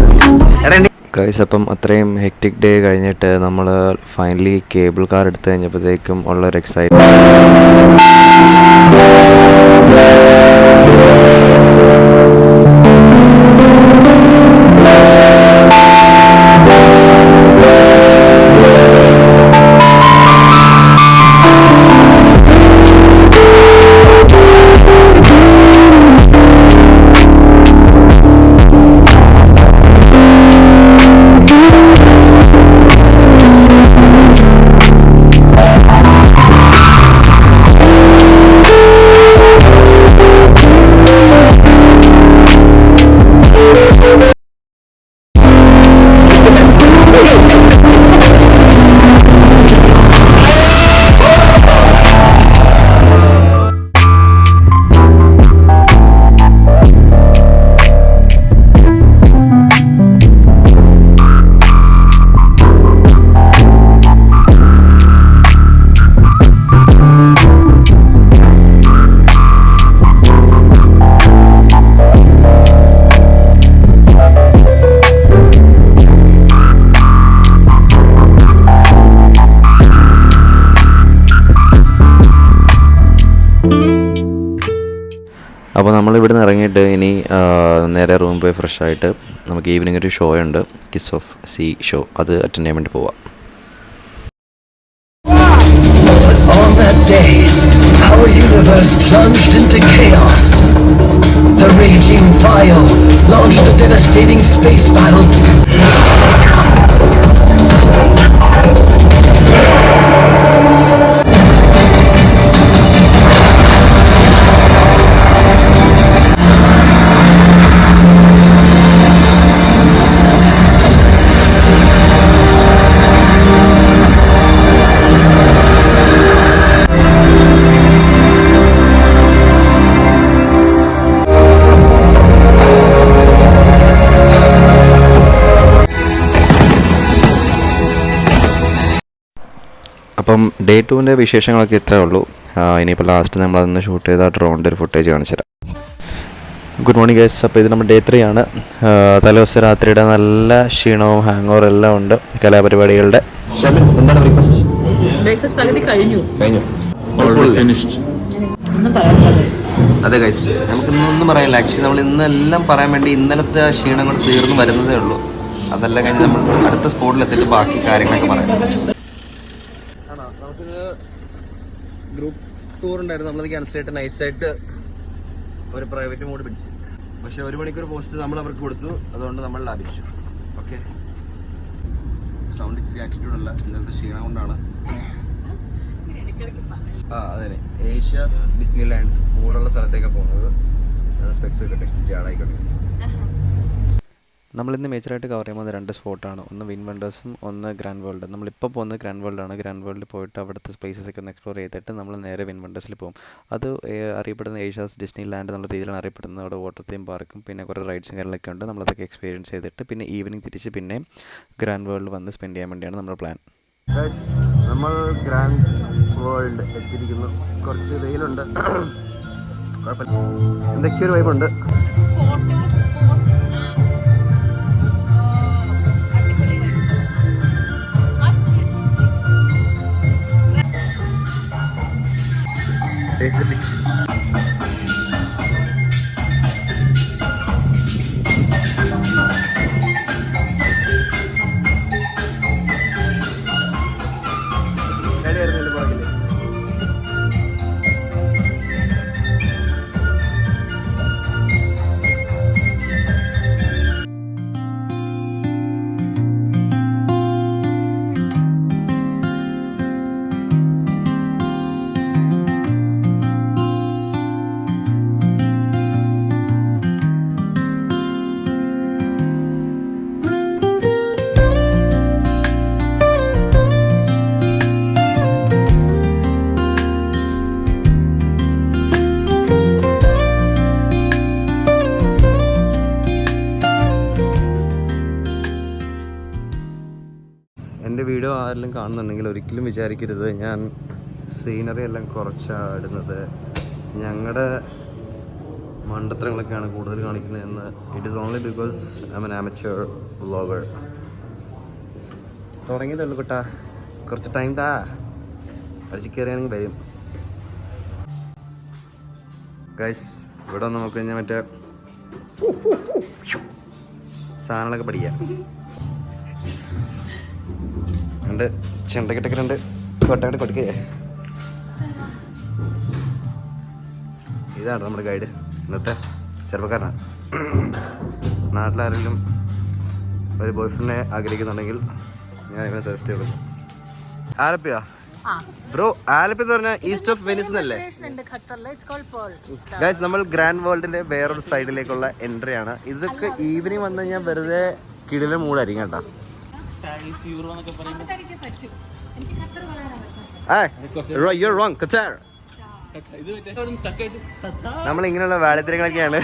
B: ഗൈസ് അപ്പം അത്രയും ഹെക്റ്റിക് ഡേ കഴിഞ്ഞിട്ട് നമ്മൾ ഫൈനലി കേബിൾ കാർ എടുത്തു കഴിഞ്ഞപ്പോഴത്തേക്കും ഉള്ളൊരു എക്സൈറ്റ്മെൻറ്റ്. അപ്പോൾ നമ്മളിവിടെ നിന്ന് ഇറങ്ങിയിട്ട് ഇനി നേരെ റൂം പോയി ഫ്രഷ് ആയിട്ട് നമുക്ക് ഈവനിങ് ഒരു ഷോ ഉണ്ട്, കിസ് ഓഫ് സീ ഷോ, അത് അറ്റൻഡ് ചെയ്യാൻ വേണ്ടി പോവാം.
F: On that day, our universe plunged into chaos. The raging fire launched a devastating space battle.
B: അപ്പം ഡേ 2ൻ്റെ വിശേഷങ്ങളൊക്കെ ഇത്രേ ഉള്ളൂ. ഇനിയിപ്പോൾ ലാസ്റ്റ് നമ്മൾ അതൊന്ന് ഷൂട്ട് ചെയ്ത ഡ്രോണിൻ്റെ ഒരു ഫുട്ടേജ് കാണിച്ചു തരാം. Good morning guys. അപ്പോൾ ഇത് നമ്മുടെ ഡേ 3 ആണ്. തലേദിവസം രാത്രിയുടെ നല്ല ക്ഷീണവും ഹാങ് ഓവർ എല്ലാം ഉണ്ട് കലാപരിപാടികളുടെ.
A: എന്താണ് ബ്രേക്ക്ഫാസ്റ്റ്?
D: ബ്രേക്ക്ഫാസ്റ്റ് പകുതി കഴിഞ്ഞു.
A: അതെ ഗൈസ്, നമുക്ക് ഇന്നൊന്നും പറയാനില്ല. ആക്ച്വലി നമ്മൾ ഇന്നെല്ലാം പറയാൻ വേണ്ടി ഇന്നലത്തെ ക്ഷീണങ്ങൾ തീർന്നു വരുന്നതേ ഉള്ളൂ. അതെല്ലാം കഴിഞ്ഞ് നമ്മൾ അടുത്ത സ്പോട്ടിലെത്തിയിട്ട് ബാക്കി കാര്യങ്ങളൊക്കെ പറയാം. നമുക്കിത് ഗ്രൂപ്പ് ടൂർ ഉണ്ടായിരുന്നു, നമ്മളത് ക്യാൻസൽ ചെയ്തിട്ട് നൈസായിട്ട് ഒരു പ്രൈവറ്റ് മോഡ് പിടിച്ച്. പക്ഷെ 1 മണിക്കൂർ പോസ്റ്റ് നമ്മൾ അവർക്ക് കൊടുത്തു, അതുകൊണ്ട് നമ്മൾ ലാഭിച്ചു. ഓക്കെ, സൗണ്ട് ഇച്ചിരി ആറ്റിറ്റ്യൂഡ് അല്ല, ഇന്നലത്തെ ക്ഷീണം കൊണ്ടാണ്. അതെ, ഏഷ്യാസ് ഡിസ്നി ലാൻഡ് മൂടുള്ള സ്ഥലത്തേക്കാണ് പോകുന്നത്. സ്പെക്സ് ഒക്കെ ടെക്സ്റ്റ് ജാടായിക്കോട്ടെ.
B: നമ്മളിന്ന് മേജറായിട്ട് കവർ ചെയ്യുമ്പോൾ 2 സ്പോട്ടാണ്. ഒന്ന് വിൻ വണ്ടേഴ്സും ഒന്ന് ഗ്രാൻഡ് വേൾഡ്. നമ്മളിപ്പോൾ പോകുന്നത് ഗ്രാൻഡ് വേൾഡാണ്. ഗ്രാൻഡ് വേൾഡിൽ പോയിട്ട് അവിടുത്തെ പ്ലേസസൊക്കെ ഒന്ന് എക്സ്പ്ലോർ ചെയ്തിട്ട് നമ്മൾ നേരെ വിൻ വണ്ടേഴ്സിൽ പോകും. അത് അറിയപ്പെടുന്ന ഏഷ്യാസ് ഡിസ്നി ലാൻഡ് എന്നുള്ള രീതിയിലാണ് അറിയപ്പെടുന്നത്. അവിടെ വാട്ടർ തീം പാർക്കും പിന്നെ കുറേ റൈഡ്സും കാര്യങ്ങളൊക്കെ ഉണ്ട്. നമ്മളതൊക്കെ എക്സ്പീരിയൻസ് ചെയ്തിട്ട് പിന്നെ ഈവനിങ് തിരിച്ച് പിന്നെ ഗ്രാൻഡ് വേൾഡിൽ വന്ന് സ്പെൻഡ് ചെയ്യാൻ വേണ്ടിയാണ് നമ്മുടെ പ്ലാൻ.
A: നമ്മൾ ഗ്രാൻഡ് വേൾഡ് എത്തിയിരിക്കുന്നു. കുറച്ച് വെയിലുണ്ട്, കുഴപ്പമില്ല, എന്തൊക്കെയൊരു വൈബുണ്ട്. കാണുന്നുണ്ടെങ്കിൽ ഒരിക്കലും വിചാരിക്കരുത് ഞാൻ സീനറി എല്ലാം കുറച്ചാണ് ഇടുന്നത്. ഞങ്ങളുടെ മണ്ടത്തരങ്ങളൊക്കെയാണ് കൂടുതൽ കാണിക്കുന്നതെന്ന്. It is only because I am an amateur vlogger. തുടങ്ങിയതുള്ളൂ കേട്ടാ, കുറച്ച് ടൈം താ, അടിച്ച് കയറിയാണെങ്കിൽ വരും. ഗൈസ് ഇവിടെ വന്ന് നോക്കി കഴിഞ്ഞാൽ മറ്റേ സാധനങ്ങളൊക്കെ പഠിക്കാം. രണ്ട് ചെണ്ടക്കെട്ടൊക്കെ രണ്ട് കൊട്ടങ്ങട്ട് കൊടുക്കേ. ഇതാണ് നമ്മുടെ ഗൈഡ്, ഇന്നത്തെ ചെറുപ്പക്കാരനാണ്. നാട്ടിലാരെങ്കിലും ഒരു ബോയ് ഫ്രണ്ടിനെ ആഗ്രഹിക്കുന്നുണ്ടെങ്കിൽ ഞാൻ ഇവനെ സജസ്റ്റ് ചെയ്തു. ആലപ്പിയാ ബ്രോ, ആലപ്പി എന്ന് പറഞ്ഞാൽ ഈസ്റ്റ് ഓഫ് വെനിസ് എന്നല്ലേ ഗൈസ്? നമ്മൾ ഗ്രാൻഡ് വേൾഡിന്റെ വേറൊരു സൈഡിലേക്കുള്ള എൻട്രി ആണ്. ഇതൊക്കെ ഈവനിങ് വന്നു കഴിഞ്ഞാൽ വെറുതെ കിടിലം മൂടായിരിക്കും കേട്ടോ. നമ്മൾ ഇങ്ങനെയുള്ള വാളിത്തരങ്ങളൊക്കെയാണ്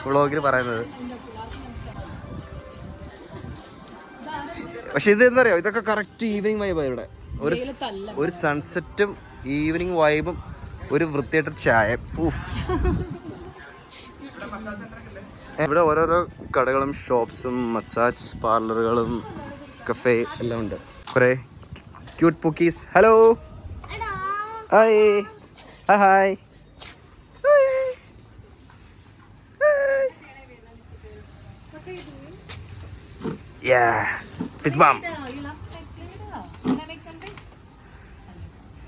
A: വ്ളോഗിൽ പറയുന്നത്. പക്ഷെ ഇത് എന്താ പറയുക, ഇതൊക്കെ കറക്റ്റ് ഈവനിങ് വൈബാണ്. ഇവിടെ ഒരു സൺസെറ്റും ഈവനിങ് വൈബും ഒരു വൃത്തിയായിട്ട് ചായ. ഇവിടെ ഓരോരോ കടകളും ഷോപ്സും മസാജ് പാർലറുകളും കഫേ എല്ലാം ഉണ്ട്. കുറേ cute pookies. Hello, hi hi.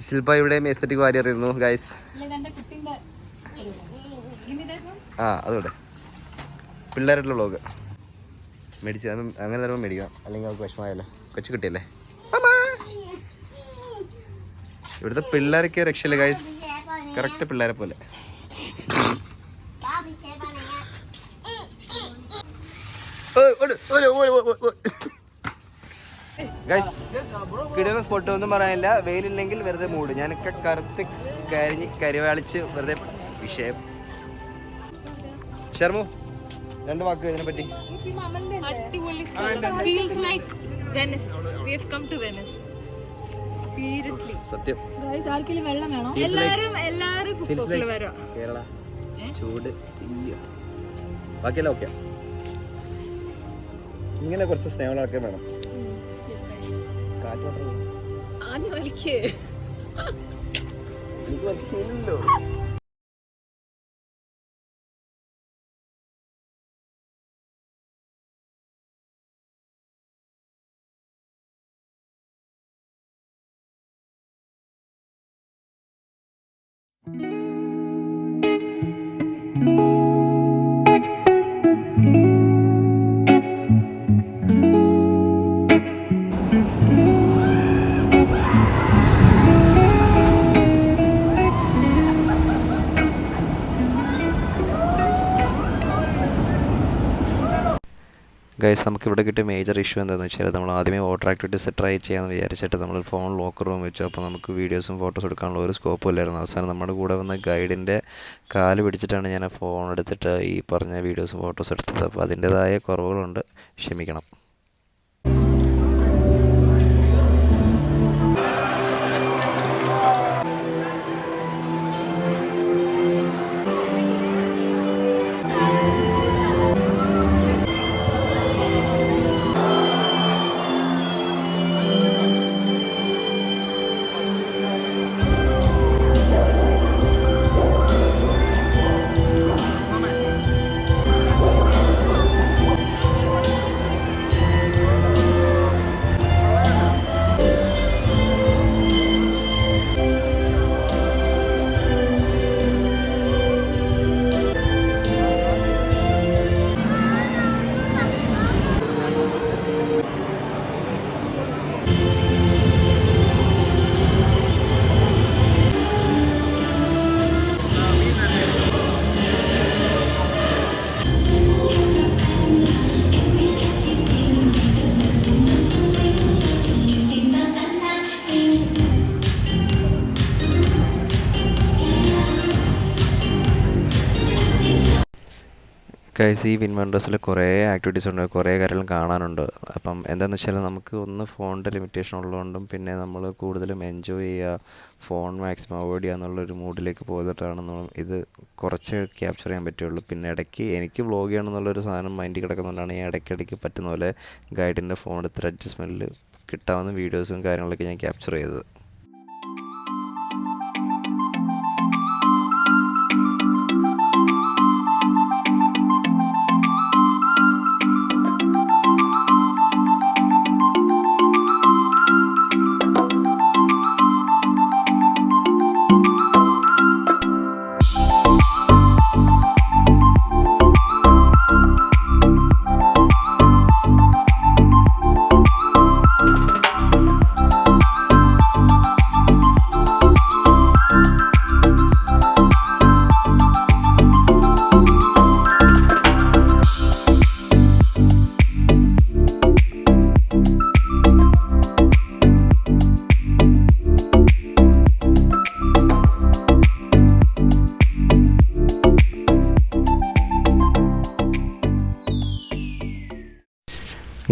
A: Shilpa ഇവിടെ എസ്തെറ്റിക് വാരി അറിയുന്നു ഗൈസ്. അതോടെ പിള്ളേരായിട്ടുള്ള വ്ളോഗ് മേടിച്ച് അങ്ങനെ തരുമ്പോൾ മേടിക്കണം, അല്ലെങ്കിൽ അവർക്ക് വിഷമമായല്ലോ. കൊച്ചു കിട്ടിയല്ലേ. ഇവിടുത്തെ പിള്ളേരൊക്കെ രക്ഷയില്ല ഗൈസ്, കറക്റ്റ് പിള്ളേരെ പോലെ. കിടന്ന സ്പോട്ട് ഒന്നും പറയാനില്ല. വെയിലില്ലെങ്കിൽ വെറുതെ മൂട്. ഞാനൊക്കെ കറുത്ത് കരിവാളിച്ച് വെറുതെ വിഷയം. ശർമ്മു, 2 വാക്ക് ഇതിനെ പറ്റി. സത്യം കേരള ചൂട് ബാക്കിയല്ല ഓക്കെ. ഇങ്ങനെ കുറച്ച് സ്നേഹങ്ങളൊക്കെ വേണം. കാറ്റ് മാത്രമേ എനിക്ക് ശീലമില്ലോ.
B: ഗൈസ് നമുക്കിവിടെ കിട്ടിയ മേജർ ഇഷ്യൂ എന്താണെന്ന് വെച്ചാൽ നമ്മൾ ആദ്യമേ വാട്ടർ ആക്ടിവിറ്റീസ് ട്രൈ ചെയ്യാമെന്ന് വിചാരിച്ചിട്ട് നമ്മൾ ഫോൺ ലോക്കർ റൂം വെച്ചു. അപ്പോൾ നമുക്ക് വീഡിയോസും ഫോട്ടോസും എടുക്കാനുള്ള ഒരു സ്കോപ്പും ഇല്ലായിരുന്നു. അവസാനം നമ്മുടെ കൂടെ വന്ന ഗൈഡിൻ്റെ കാല് പിടിച്ചിട്ടാണ് ഞാൻ ഫോൺ എടുത്തിട്ട് ഈ പറഞ്ഞ വീഡിയോസും ഫോട്ടോസും എടുത്തത്. അപ്പോൾ അതിൻ്റേതായ കുറവുകളുണ്ട്, ക്ഷമിക്കണം. ഗൈസ്, ഈ വിൻ വണ്ടേഴ്സിൽ കുറേ ആക്ടിവിറ്റീസ് ഉണ്ട്, കുറേ കാര്യങ്ങൾ കാണാനുണ്ട്. അപ്പം എന്താണെന്ന് വെച്ചാൽ നമുക്ക് ഒന്ന് ഫോണിൻ്റെ ലിമിറ്റേഷൻ ഉള്ളതുകൊണ്ടും പിന്നെ നമ്മൾ കൂടുതലും എൻജോയ് ചെയ്യുക, ഫോൺ മാക്സിമം അവോയ്ഡ് ചെയ്യുക എന്നുള്ളൊരു മൂഡിലേക്ക് പോയിട്ടാണ് നമ്മൾ ഇത് കുറച്ച് ക്യാപ്ചർ ചെയ്യാൻ പറ്റുള്ളൂ. പിന്നെ ഇടയ്ക്ക് എനിക്ക് വ്ളോഗ് ചെയ്യണമെന്നുള്ളൊരു സാധനം മൈൻഡിൽ കിടക്കുന്നതുകൊണ്ടാണ് ഞാൻ ഇടയ്ക്കിടയ്ക്ക് പറ്റുന്ന പോലെ ഗൈഡിൻ്റെ ഫോൺ എടുത്ത് അഡ്ജസ്റ്റ്മെൻറ്റിൽ കിട്ടാവുന്ന വീഡിയോസും കാര്യങ്ങളൊക്കെ ഞാൻ ക്യാപ്ചർ ചെയ്തത്.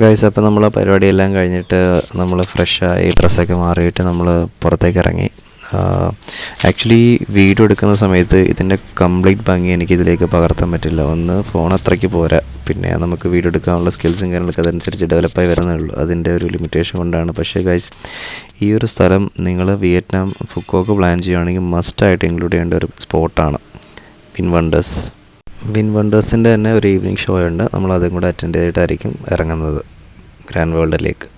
B: ഗൈസ്, അപ്പോൾ നമ്മൾ പരിപാടിയെല്ലാം കഴിഞ്ഞിട്ട് നമ്മൾ ഫ്രഷായി ഡ്രസ്സൊക്കെ മാറിയിട്ട് നമ്മൾ പുറത്തേക്ക് ഇറങ്ങി. ആക്ച്വലി വീഡിയോ എടുക്കുന്ന സമയത്ത് ഇതിൻ്റെ കംപ്ലീറ്റ് ഭംഗി എനിക്കിതിലേക്ക് പകർത്താൻ പറ്റില്ല. ഒന്ന് ഫോൺ അത്രയ്ക്ക് പോരാ, പിന്നെ നമുക്ക് വീഡിയോ എടുക്കാനുള്ള സ്കിൽസും കാര്യങ്ങളൊക്കെ അതനുസരിച്ച് ഡെവലപ്പായി വരുന്നേ ഉള്ളൂ. അതിൻ്റെ ഒരു ലിമിറ്റേഷൻ കൊണ്ടാണ്. പക്ഷേ ഗൈസ്, ഈ ഒരു സ്ഥലം നിങ്ങൾ വിയറ്റ്നാം ഫുക്കോക്ക് പ്ലാൻ ചെയ്യുകയാണെങ്കിൽ മസ്റ്റായിട്ട് ഇൻക്ലൂഡ് ചെയ്യേണ്ട ഒരു സ്പോട്ടാണ് വിൻ വണ്ടേഴ്സ്. വിൻ വണ്ടേഴ്സിൻ്റെ തന്നെ ഒരു ഈവനിങ് ഷോ ഉണ്ട്, നമ്മൾ അതും കൂടെ അറ്റൻഡ് ചെയ്തിട്ടായിരിക്കും ഇറങ്ങുന്നത് ഗ്രാൻഡ് വേൾഡിലേക്ക്.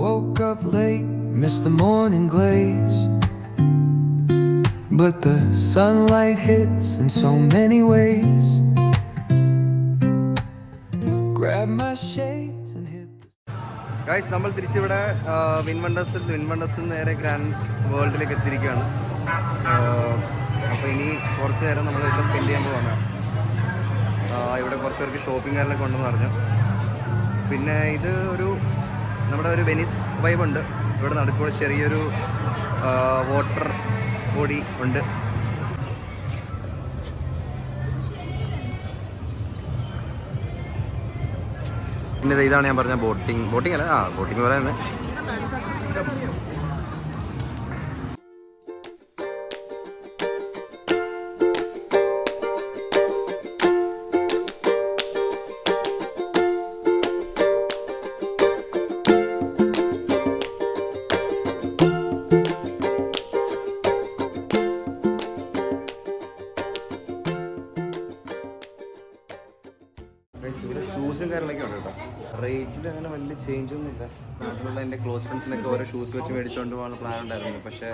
G: Woke up late, missed the morning glaze, but the sunlight hits in so many ways. Grab my shades and hit the...
A: guys, നമ്മൾ തിരിച്ചിവിടെ വിൻ വണ്ടേഴ്സിൽ നേരെ ഗ്രാൻഡ് വേൾഡിലേക്ക് എത്തിയിരിക്കുകയാണ്. അപ്പോൾ ഇനി കുറച്ച് നേരം നമ്മൾ ഇവിടെ സ്പെൻഡ് ചെയ്യാൻ പോവാണ്. ഇവിടെ കുറച്ച് പേർക്ക് ഷോപ്പിംഗ് കാര്യങ്ങളൊക്കെ ഉണ്ടെന്ന് പറഞ്ഞു. പിന്നെ ഇത് നമ്മുടെ ഒരു വെനീസ് വൈബുണ്ട്. ഇവിടെ നടുക്കൂടെ ചെറിയൊരു വാട്ടർ ബോഡി ഉണ്ട്. പിന്നെ ഇതാണ് ഞാൻ പറഞ്ഞ ബോട്ടിംഗ് അല്ല, ബോട്ടിംഗ് പോലെ തന്നെ. ഇവിടെ ഷൂസും കാര്യങ്ങളൊക്കെ ഉണ്ട് കേട്ടോ. റേറ്റിൽ അങ്ങനെ വലിയ ചേഞ്ച് ഒന്നും ഇല്ല. നാട്ടിലുള്ള എൻ്റെ ക്ലോസ് ഫ്രണ്ട്സിനൊക്കെ ഓരോ ഷൂസ് വെച്ച് മേടിച്ചുകൊണ്ട് പോകാനുള്ള പ്ലാൻ ഉണ്ടായിരുന്നു. പക്ഷേ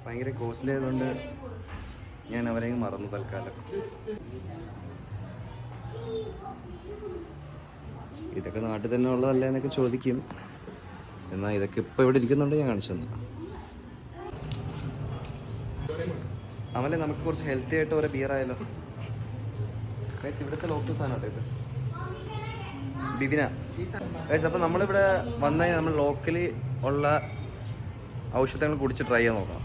A: ഭയങ്കര കോസ്റ്റ്ലി ആയതുകൊണ്ട് ഞാൻ അവരെയും മറന്നു തൽക്കാലം. ഇതൊക്കെ നാട്ടിൽ തന്നെ ഉള്ളതല്ല എന്നൊക്കെ ചോദിക്കും. എന്നാൽ ഇതൊക്കെ ഇപ്പോൾ ഇവിടെ ഇരിക്കുന്നുണ്ട്, ഞാൻ കാണിച്ചു തന്നെ. അവലെ നമുക്ക് കുറച്ച് ഹെൽത്തി ആയിട്ട് ഓരോ ബിയർ ആയാലോ. ഗൈസ്, ഇവിടുത്തെ ലോക്കൽ സാധനം കേട്ടോ ഇത്, ബിബിന. ഗൈസ്, അപ്പോൾ നമ്മളിവിടെ വന്നു കഴിഞ്ഞാൽ നമ്മൾ ലോക്കലി ഉള്ള ഔഷധങ്ങൾ കുടിച്ച് ട്രൈ ചെയ്യാൻ നോക്കാം.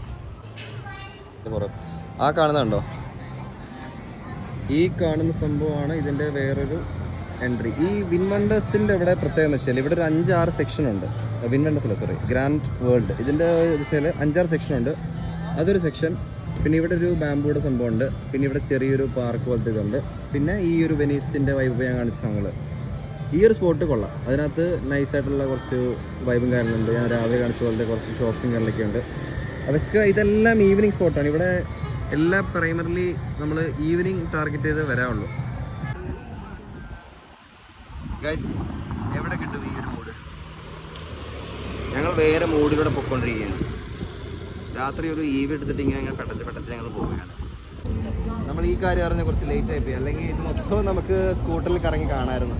A: ആ കാണുന്നുണ്ടോ, ഈ കാണുന്ന സംഭവമാണ് ഇതിൻ്റെ വേറൊരു എൻട്രി. ഈ വിൻ വണ്ടേഴ്സിൻ്റെ ഇവിടെ പ്രത്യേകത എന്ന് വെച്ചാൽ ഇവിടെ ഒരു 5-6 സെക്ഷൻ ഉണ്ട്. വിൻ വണ്ടേഴ്സില്ല, സോറി, ഗ്രാൻഡ് വേൾഡ്. ഇതിൻ്റെ വെച്ചാൽ 5-6 സെക്ഷൻ ഉണ്ട്. അതൊരു സെക്ഷൻ. പിന്നെ ഇവിടെ ഒരു ബാംബൂടെ സംഭവമുണ്ട്. പിന്നെ ഇവിടെ ചെറിയൊരു പാർക്ക് പോലത്തെ ഇതുണ്ട്. പിന്നെ ഈ ഒരു വെനീസിൻ്റെ വൈബ് ഞാൻ കാണിച്ച ഞങ്ങൾ ഈ ഒരു സ്പോട്ട് കൊള്ളാം. അതിനകത്ത് നൈസായിട്ടുള്ള കുറച്ച് വൈബും കാര്യങ്ങളുണ്ട്. ഞാൻ രാവിലെ കാണിച്ച പോലത്തെ കുറച്ച് ഷോപ്സും കാര്യങ്ങളൊക്കെ ഉണ്ട്. ഇതെല്ലാം ഈവനിങ് സ്പോട്ടാണ്. ഇവിടെ എല്ലാം പ്രൈമറിലി നമ്മൾ ഈവനിങ് ടാർഗറ്റ് ചെയ്ത് വരാവുള്ളൂ. ഗൈസ്, എവിടെ കിട്ടും ഈ ഒരു മൂഡ്? ഞങ്ങൾ വേറെ മൂഡിലൂടെ പൊയ്ക്കൊണ്ടിരിക്കുകയാണ്. രാത്രി ഒരു ഈവ് എടുത്തിട്ട് ഇങ്ങനെ പെട്ടെന്ന് ഞങ്ങൾ പോവുകയാണ്. നമ്മൾ ഈ കാര്യം അറിഞ്ഞ കുറച്ച് ലേറ്റ് ആയിപ്പോയി, അല്ലെങ്കിൽ ഇത് മൊത്തം നമുക്ക് സ്കൂട്ടറിൽ കറങ്ങി കാണാമായിരുന്നു.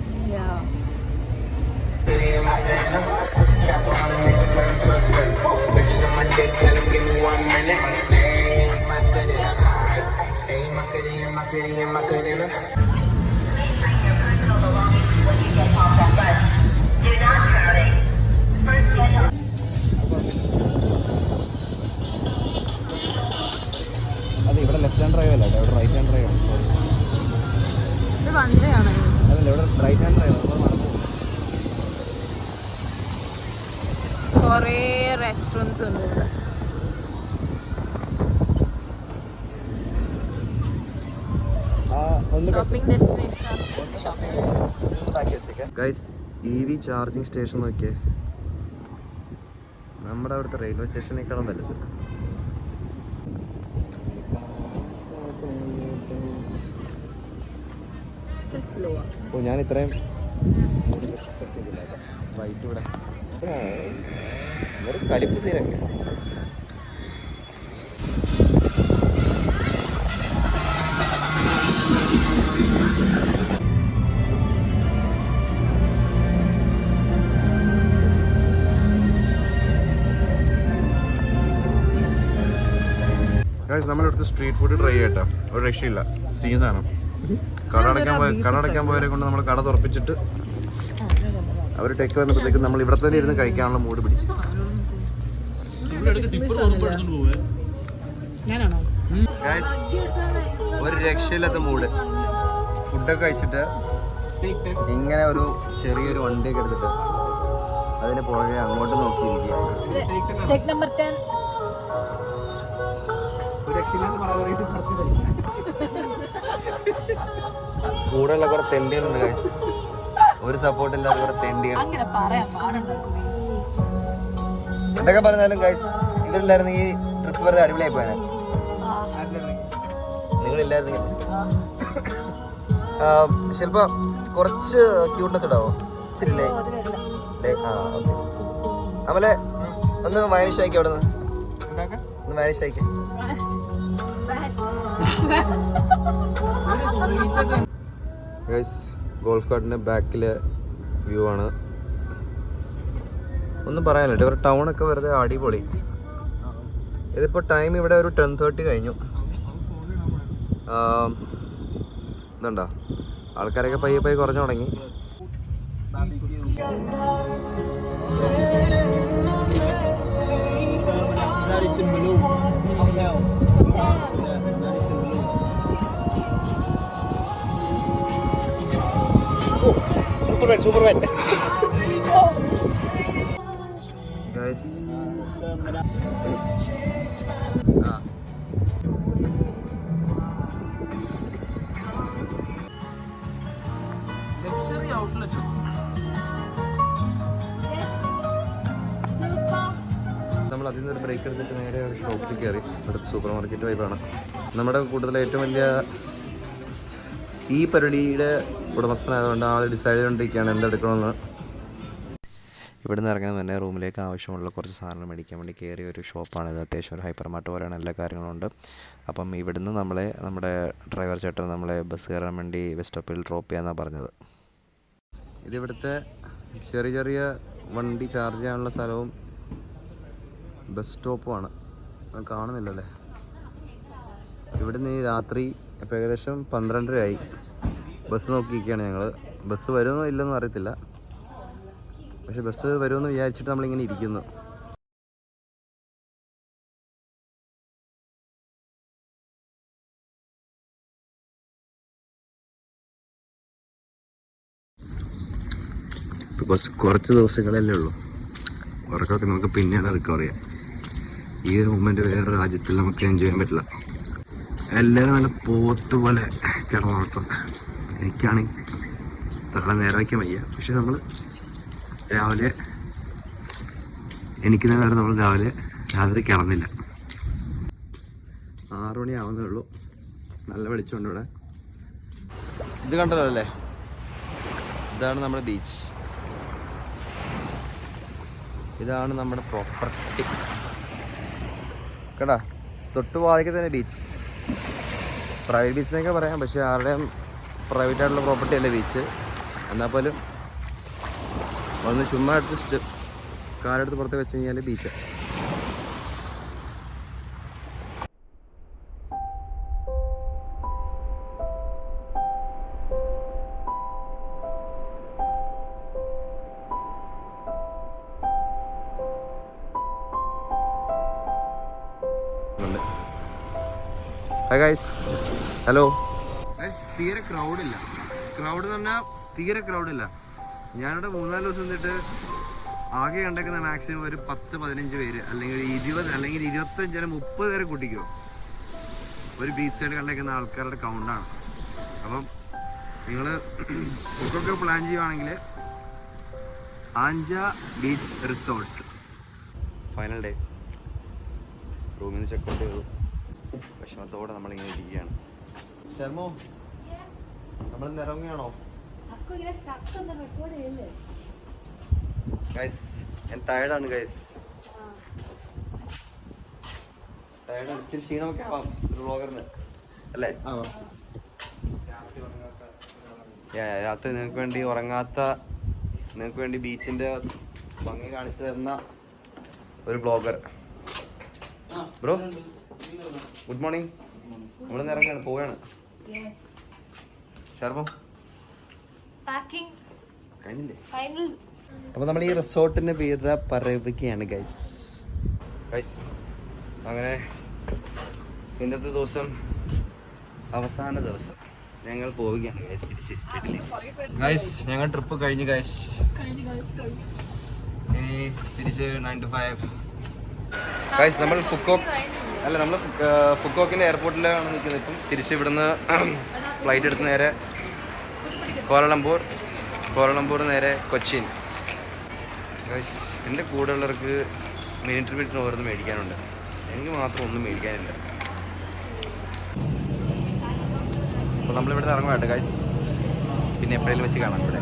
A: അത് ഇവിടെ ലെഫ്റ്റ് ഹാൻഡ് ഡ്രൈവ് അല്ല, ഇവിടെ റൈറ്റ് ഹാൻഡ് ഡ്രൈവ് ആണ്. അതല്ല, ഇവിടെ റൈറ്റ് ഹാൻഡ് ഡ്രൈവ്.
D: കുറേ റെസ്റ്റോറൻറ്റ്സ് ഉണ്ട് ഇവിടെ. Shopping destination.
A: Guys, EV charging station നോക്കിയേ. നമ്മുടെ അവിടുത്തെ റെയിൽവേ സ്റ്റേഷനേക്കാളും വലുത്. ഓ, ഞാൻ ഇത്രയും വൈറ്റ് ഇവിടെ ഒരു കലിപ്പ് സീനൊക്കെ. നമ്മളിവിടുത്തെ സ്ട്രീറ്റ് ഫുഡ് ട്രൈ ചെയ്യട്ടോ. ഒരു രക്ഷയില്ല, സീനാണ്. കടടയ്ക്കാൻ പോയവരെ കൊണ്ട് നമ്മൾ കട തുറപ്പിച്ചിട്ട് അവർ ടെക്ക് വന്നപ്പോഴത്തേക്കും നമ്മൾ ഇവിടെ തന്നെ ഇരുന്ന് കഴിക്കാനുള്ള മൂഡ് പിടിച്ചു. ഒരു രക്ഷയില്ലാത്ത മൂഡ്. ഫുഡൊക്കെ കഴിച്ചിട്ട് ഇങ്ങനെ ഒരു ചെറിയൊരു വണ്ടിയൊക്കെ എടുത്തിട്ട് അതിന് പുറകെ അങ്ങോട്ട് നോക്കിയിരിക്കുകയാണ്. കൂടെയുള്ള കുറെ തെണ്ടികളുണ്ട് ഗൈസ്. ഒരു സപ്പോർട്ട് ഇല്ലാതെ കുറെ തെണ്ടികൾ. എന്തൊക്കെ പറഞ്ഞാലും ഗൈസ്, ഇവരില്ലായിരുന്നു ഈ ട്രിപ്പ് വെറുതെ അടിപൊളിയായി പോയാൽ. നിങ്ങളില്ലായിരുന്നെങ്കിൽ ശില്പ കുറച്ച് ക്യൂട്ട്നെസ് ഇടാവോ? ശരിയല്ലേ? ഓക്കെ. അതുപോലെ ഒന്ന് വാനിഷ് ആക്കി അവിടെ നിന്ന് ഒന്ന് വാനിഷ് ആക്കി. ഗൈസ്, ഗോൾഫ് കാർട്ടിൻ്റെ ബാക്കിലെ വ്യൂ ആണ്. ഒന്നും പറയാനില്ല, ഇവരുടെ ടൗണൊക്കെ വെറുതെ അടിപൊളി. ഇതിപ്പോൾ ടൈം ഇവിടെ ഒരു 10:30 കഴിഞ്ഞു. ഇതുണ്ടോ, ആൾക്കാരൊക്കെ പയ്യെ കുറഞ്ഞു തുടങ്ങി. Superman. Guys. Luxury outlet. നമ്മൾ അതിൽ നിന്നൊരു ബ്രേക്ക് എടുത്തിട്ട് നേരെ ഒരു ഷോപ്പിൽ കയറി. അടുത്ത സൂപ്പർ മാർക്കറ്റ് വൈബാണ്. നമ്മുടെ കൂട്ടത്തിലെ ഏറ്റവും വലിയ ഈ പരിപാടിയുടെ ഉടമസ്ഥനായതുകൊണ്ട് ആൾ ഡിസൈഡ് ചെയ്തുകൊണ്ടിരിക്കുകയാണ് എന്തെടുക്കണമെന്ന്.
B: ഇവിടെ നിന്ന് ഇറങ്ങുന്ന തന്നെ റൂമിലേക്ക് ആവശ്യമുള്ള കുറച്ച് സാധനം മേടിക്കാൻ വേണ്ടി കയറിയ ഒരു ഷോപ്പാണിത്. അത്യാവശ്യം ഒരു ഹൈപ്പർ മാർട്ട് പോലെയാണ്, എല്ലാ കാര്യങ്ങളുണ്ട്. അപ്പം ഇവിടുന്ന് നമ്മുടെ ഡ്രൈവർ ചേട്ടൻ നമ്മളെ ബസ് കയറാൻ വേണ്ടി ബസ് സ്റ്റോപ്പിൽ ഡ്രോപ്പ് ചെയ്യാമെന്നാണ് പറഞ്ഞത്.
A: ഇതിവിടുത്തെ ചെറിയ വണ്ടി ചാർജ് ചെയ്യാനുള്ള സ്ഥലവും ബസ് സ്റ്റോപ്പുമാണ്. കാണുന്നില്ലല്ലേ? ഇവിടുന്ന് ഈ രാത്രി ഇപ്പോൾ ഏകദേശം 12:30 ബസ് നോക്കിയിരിക്കുകയാണ് ഞങ്ങൾ. ബസ് വരുമോ ഇല്ലെന്നും അറിയത്തില്ല, പക്ഷെ ബസ് വരുമെന്ന് വിചാരിച്ചിട്ട് നമ്മളിങ്ങനെ ഇരിക്കുന്നു. ബസ് കുറച്ച് ദിവസങ്ങളല്ലേ ഉള്ളൂ, ഉറക്കമൊക്കെ നമുക്ക് പിന്നെയാണ് റിക്കവർ ചെയ്യാം. ഈ ഒരു മൊമെൻ്റ് വേറെ രാജ്യത്തിൽ നമുക്ക് എൻജോയ് ചെയ്യാൻ പറ്റില്ല. എല്ലാവരും നല്ല പോത്ത് പോലെ കിടന്നുറക്കം. എനിക്കാണെങ്കിൽ തല നേരെ വയ്ക്കാൻ വയ്യ. പക്ഷെ നമ്മൾ രാവിലെ എണീക്കുന്ന കാരണം നമ്മൾ രാത്രി കിടന്നില്ല. 6 മണി ആവുന്നേ ഉള്ളൂ. നല്ല വെളിച്ചമുണ്ട് ഇവിടെ. ഇത് കണ്ടല്ലോ അല്ലേ, ഇതാണ് നമ്മുടെ ബീച്ച്. ഇതാണ് നമ്മുടെ പ്രോപ്പർട്ടി കേട്ടാ. തൊട്ട് വാതിക്കെ തന്നെ ബീച്ച്. പ്രൈവറ്റ് ബീച്ച് എന്നൊക്കെ പറയാം, പക്ഷേ ആരുടെയും പ്രൈവറ്റ് ആയിട്ടുള്ള പ്രോപ്പർട്ടി അല്ല ബീച്ച്. എന്നാൽ പോലും ഒന്ന് ചുമ്മാ എടുത്ത് കാലെടുത്ത് പുറത്ത് വെച്ച് കഴിഞ്ഞാൽ beach. Hi guys, hello guys. തീരെ ക്രൗഡില്ല. ക്രൗഡ് എന്ന് പറഞ്ഞാൽ തീരെ ക്രൗഡില്ല. ഞാനിവിടെ 3-4 ദിവസം നിന്നിട്ട് ആകെ കണ്ടേക്കുന്ന മാക്സിമം ഒരു 10-15 പേര്, അല്ലെങ്കിൽ ഒരു 20, അല്ലെങ്കിൽ 25, 30 പേരെ കൂട്ടിക്കോ. ഒരു ബീച്ച് സൈഡ് കണ്ടേക്കുന്ന ആൾക്കാരുടെ കൗണ്ടാണ്. അപ്പം നിങ്ങൾ ബുക്കൊക്കെ പ്ലാൻ ചെയ്യുവാണെങ്കിൽ ആഞ്ച ബീച്ച് റിസോർട്ട്. ഫൈനൽ ഡേ റൂമിൽ നിന്ന് ചെക്കൗട്ട് ചെയ്തു. വിഷമത്തോടെ നമ്മളിങ്ങനെ ഇരിക്കുകയാണ്. ശർമ്മോ, നമ്മൾ ഇറങ്ങുകയാണോ? ഗൈസ്, ഞാൻ ടയർഡാണ് ഗൈസ്. ടയർഡാണ്. ഇച്ചിരി ക്ഷീണമൊക്കെ ആവാം ഒരു വ്ളോഗറിന് അല്ലേ? രാത്രി നിങ്ങൾക്ക് വേണ്ടി ഉറങ്ങാത്ത, നിങ്ങൾക്ക് വേണ്ടി ബീച്ചിൻ്റെ ഭംഗി കാണിച്ചു തരുന്ന ഒരു വ്ളോഗർ. Bro, good morning. നമ്മളിന്ന് ഇറങ്ങുകയാണ്, പോവുകയാണ്. ശർമ്മം കഴിഞ്ഞില്ലേ? അപ്പോൾ നമ്മൾ ഈ റിസോർട്ടിൻ്റെ പേര് പറയുകയാണ് ഗൈസ്. അങ്ങനെ ഇന്നത്തെ ദിവസം അവസാന ദിവസം ഞങ്ങൾ പോവുകയാണ് ഗൈസ് തിരിച്ച് വീട്ടിലേക്ക്. ഗൈസ്, ഞങ്ങൾ ട്രിപ്പ് കഴിഞ്ഞു ഗൈസ്. ഇനി തിരിച്ച് 9 to 5 ഗൈസ്. നമ്മൾ നമ്മൾ ഫുക്കോക്കിൻ്റെ എയർപോർട്ടിലാണ് നിൽക്കുന്നത്. ഇപ്പം തിരിച്ച് ഇവിടുന്ന് ഫ്ലൈറ്റ് എടുത്ത് നേരെ കോലലംപൂർ നേരെ കൊച്ചിൻ. ഗൈസ്, എൻ്റെ കൂടെയുള്ളവർക്ക് മിനിറ്റിന് ഓരോന്ന് മേടിക്കാനുണ്ട്. എനിക്ക് മാത്രം ഒന്നും മേടിക്കാനില്ല. അപ്പോൾ നമ്മളിവിടെ നിന്ന് ഇറങ്ങും ഗൈസ്. പിന്നെ എപ്പോഴേലും വെച്ച് കാണാം ഇവിടെ.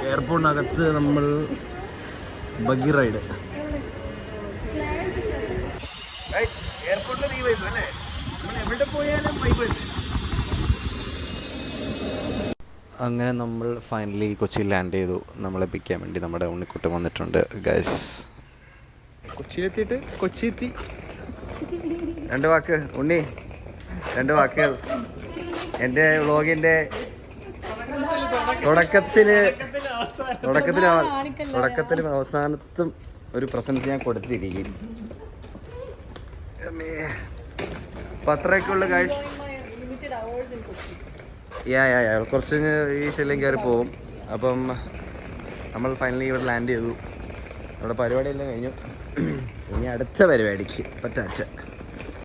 A: എയർപോർട്ടിനകത്ത് നമ്മൾ ബഗ്ഗി റൈഡ്. എയർപോർട്ടിൽ ഈ വൈബ് അല്ലേ, നമ്മൾ എവിടെ പോയാലും വൈബ് അല്ലേ.
B: അങ്ങനെ നമ്മൾ ഫൈനലി കൊച്ചിയിൽ ലാൻഡ് ചെയ്തു. നമ്മളെ പിക്ക് ചെയ്യാൻ വേണ്ടി നമ്മുടെ ഉണ്ണിക്കുട്ടൻ വന്നിട്ടുണ്ട് ഗൈസ്.
C: കൊച്ചിയിലെത്തിയിട്ട് കൊച്ചി എത്തി.
A: 2 വാക്ക് ഉണ്ണി, 2 വാക്കുകൾ. എൻ്റെ വ്ളോഗിൻ്റെ തുടക്കത്തിലും അവസാനത്തും ഒരു പ്രസൻസ് ഞാൻ കൊടുത്തിരിക്കും. അപ്പം അത്രയൊക്കെയുള്ള ഗൈസ്. കുറച്ച് ഈ ശല്യം കയറി പോകും. അപ്പം നമ്മൾ ഫൈനലി ഇവിടെ ലാൻഡ് ചെയ്തു. നമ്മുടെ പരിപാടിയെല്ലാം കഴിഞ്ഞു. ഇനി അടുത്ത പരിപാടിക്ക് പറ്റാച്ച